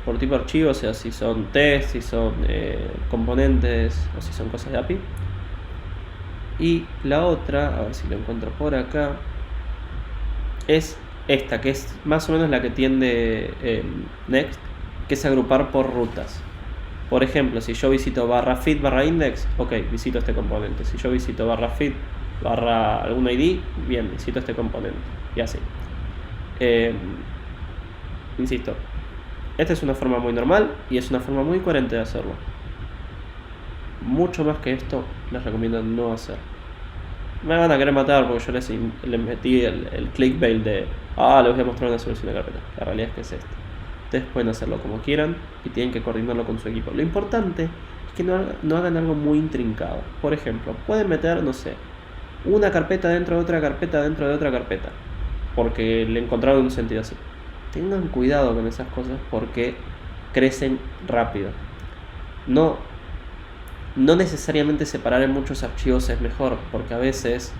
por tipo de archivo, o sea, si son test, si son componentes o si son cosas de API. Y la otra, a ver si lo encuentro por acá, es esta, que es más o menos la que tiende Next, que es agrupar por rutas. Por ejemplo, si yo visito /feed /index, ok, visito este componente. Si yo visito /feed algún ID, bien, visito este componente. Y así. Insisto, esta es una forma muy normal y es una forma muy coherente de hacerlo. Mucho más que esto les recomiendo no hacer. Me van a querer matar porque yo les metí el clickbait de les voy a mostrar una solución de carpeta. La realidad es que es esta. Ustedes pueden hacerlo como quieran y tienen que coordinarlo con su equipo. Lo importante es que no hagan algo muy intrincado. Por ejemplo, pueden meter, no sé, una carpeta dentro de otra carpeta dentro de otra carpeta, porque le encontraron un sentido así. Tengan cuidado con esas cosas porque crecen rápido. No necesariamente separar en muchos archivos es mejor, porque a veces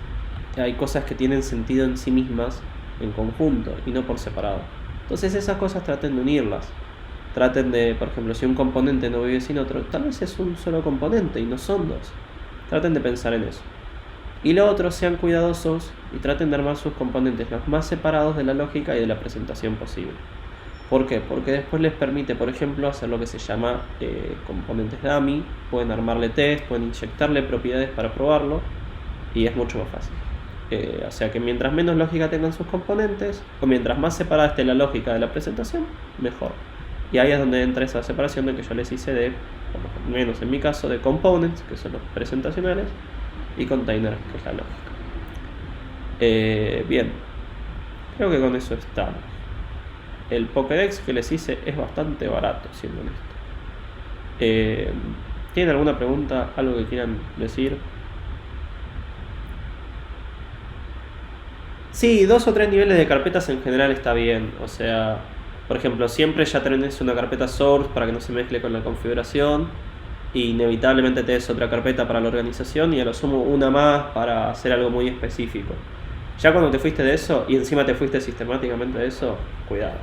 hay cosas que tienen sentido en sí mismas en conjunto y no por separado. Entonces esas cosas traten de unirlas. Traten de, por ejemplo, si un componente no vive sin otro, tal vez es un solo componente y no son dos. Traten de pensar en eso. Y lo otro, sean cuidadosos y traten de armar sus componentes los más separados de la lógica y de la presentación posible. ¿Por qué? Porque después les permite, por ejemplo, hacer lo que se llama componentes dummy. Pueden armarle test, pueden inyectarle propiedades para probarlo y es mucho más fácil. O sea que mientras menos lógica tengan sus componentes o mientras más separada esté la lógica de la presentación, mejor. Y ahí es donde entra esa separación de que yo les hice de, por lo menos en mi caso, de components, que son los presentacionales, y containers, que es la lógica. Bien, creo que con eso estamos. El Pokédex que les hice es bastante barato, siendo honesto. ¿Tienen alguna pregunta? ¿Algo que quieran decir? Sí, 2 o 3 niveles de carpetas en general está bien. O sea, por ejemplo, siempre ya tenés una carpeta source para que no se mezcle con la configuración. Y inevitablemente tenés otra carpeta para la organización y a lo sumo una más para hacer algo muy específico. Ya cuando te fuiste de eso y encima te fuiste sistemáticamente de eso, cuidado.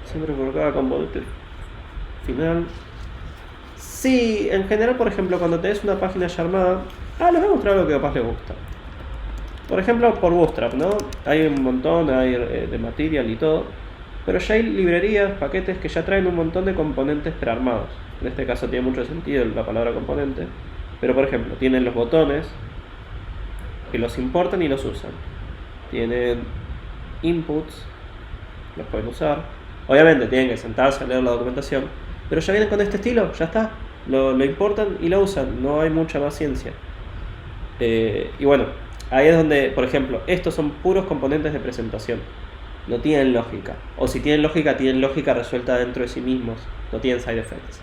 Siempre por cada componente final. Sí, en general, por ejemplo, cuando tenés una página ya armada, les voy a mostrar lo que capaz les gusta. Por ejemplo, por Bootstrap, ¿no? Hay un montón, hay de material y todo, pero ya hay librerías, paquetes que ya traen un montón de componentes prearmados. En este caso tiene mucho sentido la palabra componente, pero por ejemplo, tienen los botones que los importan y los usan. Tienen inputs, los pueden usar. Obviamente tienen que sentarse a leer la documentación, pero ya vienen con este estilo, ya está. Lo importan y lo usan, no hay mucha más ciencia. Y bueno, ahí es donde, por ejemplo, estos son puros componentes de presentación. No tienen lógica. O si tienen lógica resuelta dentro de sí mismos. No tienen side effects.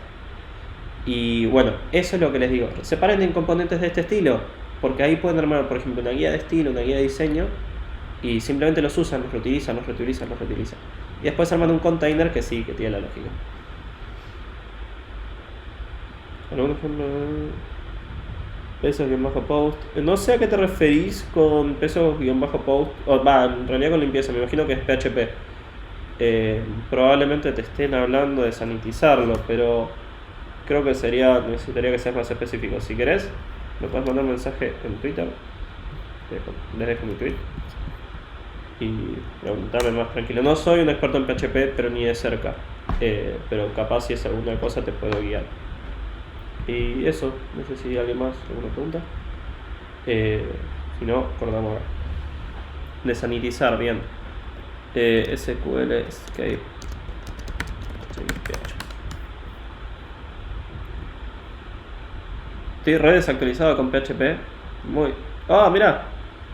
Y bueno, eso es lo que les digo. Separen en componentes de este estilo, porque ahí pueden armar, por ejemplo, una guía de estilo, una guía de diseño, y simplemente los usan, los reutilizan. Y después arman un container que sí, que tiene la lógica. ¿Algún ejemplo? Pesos-post. No sé a qué te referís con pesos-post. En realidad con limpieza, me imagino que es PHP. probablemente te estén hablando de sanitizarlo, pero creo que necesitaría que seas más específico. Si querés, me puedes mandar un mensaje en Twitter, les dejo mi tweet, y preguntarme más tranquilo. No soy un experto en PHP, pero ni de cerca, pero capaz si es alguna cosa te puedo guiar. Y eso, no sé si hay alguien más, alguna pregunta. Si no, acordamos acá. De sanitizar, bien. SQL Escape. Estoy re desactualizado con PHP. Ah, mirá.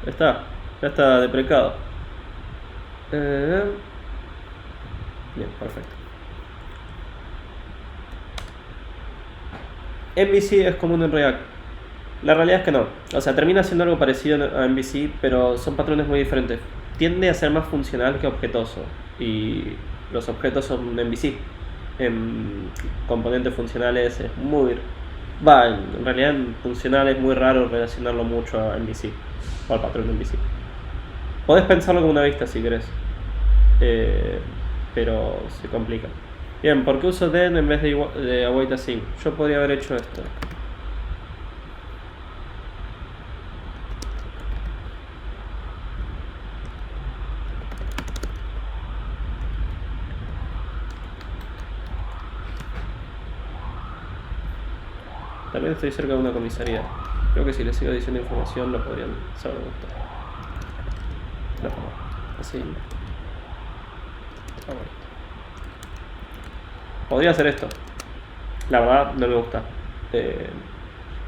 Ya está deprecado. Bien, perfecto. MVC es común en React. La realidad es que no. O sea, termina siendo algo parecido a MVC, pero son patrones muy diferentes. Tiende a ser más funcional que objetoso. Y los objetos son MVC. En componentes funcionales es muy... en realidad en funcional es muy raro relacionarlo mucho a MVC. O al patrón de MVC. Podés pensarlo como una vista si querés. Pero se complica. Bien, ¿por qué uso then en vez de await async? Yo podría haber hecho esto. También estoy cerca de una comisaría. Creo que si les sigo diciendo información lo podrían saber dónde está. No, así. Podría hacer esto. La verdad no me gusta.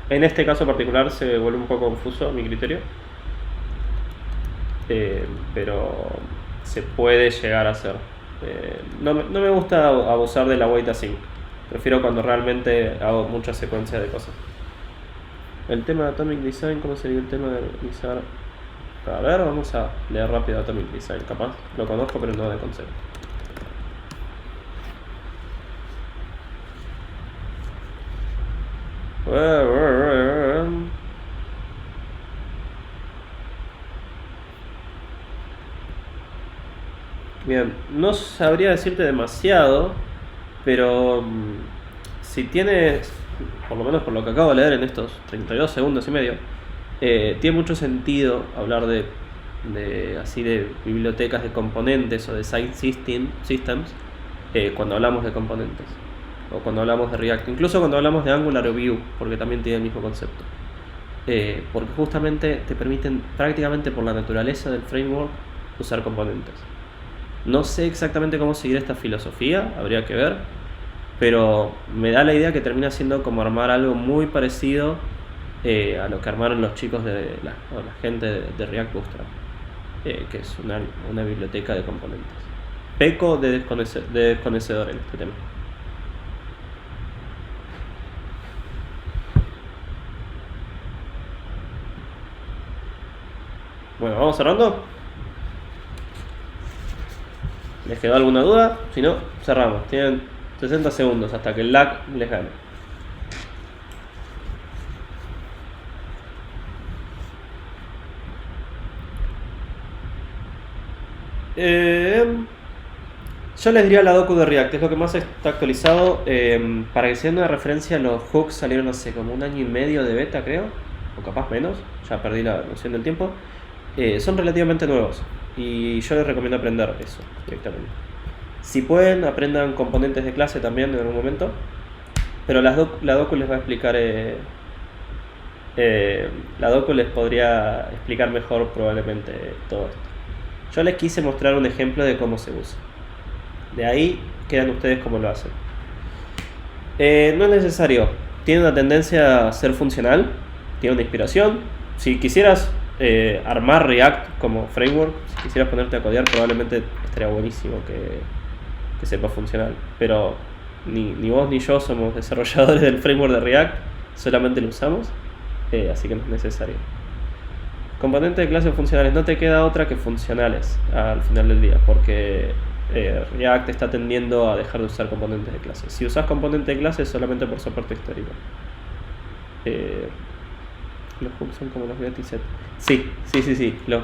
En este caso particular se vuelve un poco confuso a mi criterio. Pero se puede llegar a hacer. No me gusta abusar de la await async. Prefiero cuando realmente hago muchas secuencias de cosas. El tema de Atomic Design, ¿cómo sería el tema de realizar? A ver, vamos a leer rápido Atomic Design, capaz. Lo conozco, pero no de concepto. Bien, no sabría decirte demasiado, pero si tienes, por lo menos por lo que acabo de leer en estos 32 segundos y medio, tiene mucho sentido hablar de bibliotecas de componentes o de site systems cuando hablamos de componentes o cuando hablamos de React, incluso cuando hablamos de Angular o Vue, porque también tiene el mismo concepto, porque justamente te permiten prácticamente por la naturaleza del framework usar componentes. No sé exactamente cómo seguir esta filosofía, habría que ver, pero me da la idea que termina siendo como armar algo muy parecido a lo que armaron los chicos la gente de React Bootstrap, que es una biblioteca de componentes. Peco de desconocedor en este tema. Bueno, vamos cerrando. ¿Les quedó alguna duda? Si no, cerramos. Tienen 60 segundos hasta que el lag les gane. Yo les diría la docu de React, es lo que más está actualizado. Para que se den una referencia, los hooks salieron hace como 1 año y medio de beta, creo, o capaz menos, ya perdí la noción del tiempo. Son relativamente nuevos y yo les recomiendo aprender eso directamente. Si pueden, aprendan componentes de clase también en algún momento, pero la docu les va a explicar. La docu les podría explicar mejor probablemente todo esto. Yo les quise mostrar un ejemplo de cómo se usa. De ahí quedan ustedes cómo lo hacen. No es necesario. Tiene una tendencia a ser funcional. Tiene una inspiración. Si quisieras armar React como framework, si quisieras ponerte a codear, probablemente estaría buenísimo que sepa funcional. Pero ni vos ni yo somos desarrolladores del framework de React. Solamente lo usamos. Así que no es necesario. Componentes de clases funcionales, no te queda otra que funcionales al final del día, porque React está tendiendo a dejar de usar componentes de clases. Si usas componentes de clases solamente por soporte histórico. Los hooks son como los get y set. Sí. Los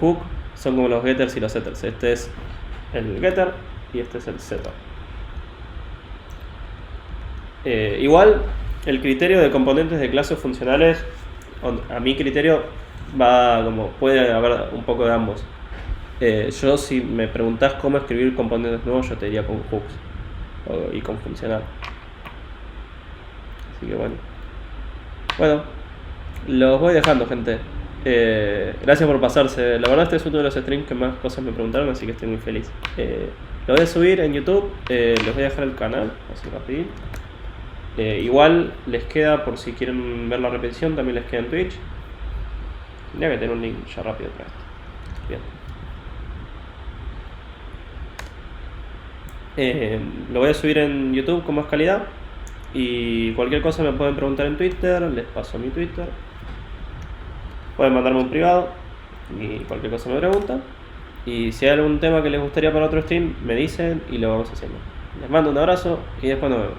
hooks son como los getters y los setters. Este es el getter y este es el setter. Igual, el criterio de componentes de clases funcionales, a mi criterio, va como puede haber un poco de ambos. Yo, si me preguntás cómo escribir componentes nuevos, yo te diría con hooks y con funcional. Así que bueno. Bueno, los voy dejando, gente. Gracias por pasarse. La verdad, este es uno de los streams que más cosas me preguntaron, así que estoy muy feliz. Lo voy a subir en YouTube. Les voy a dejar el canal, así rapidito. Igual les queda, por si quieren ver la repetición, también les queda en Twitch. Tendría que tener un link ya rápido para esto. Bien. Lo voy a subir en YouTube con más calidad. Y cualquier cosa me pueden preguntar en Twitter. Les paso mi Twitter. Pueden mandarme un privado y cualquier cosa me preguntan. Y si hay algún tema que les gustaría para otro stream, me dicen y lo vamos haciendo. Les mando un abrazo y después nos vemos.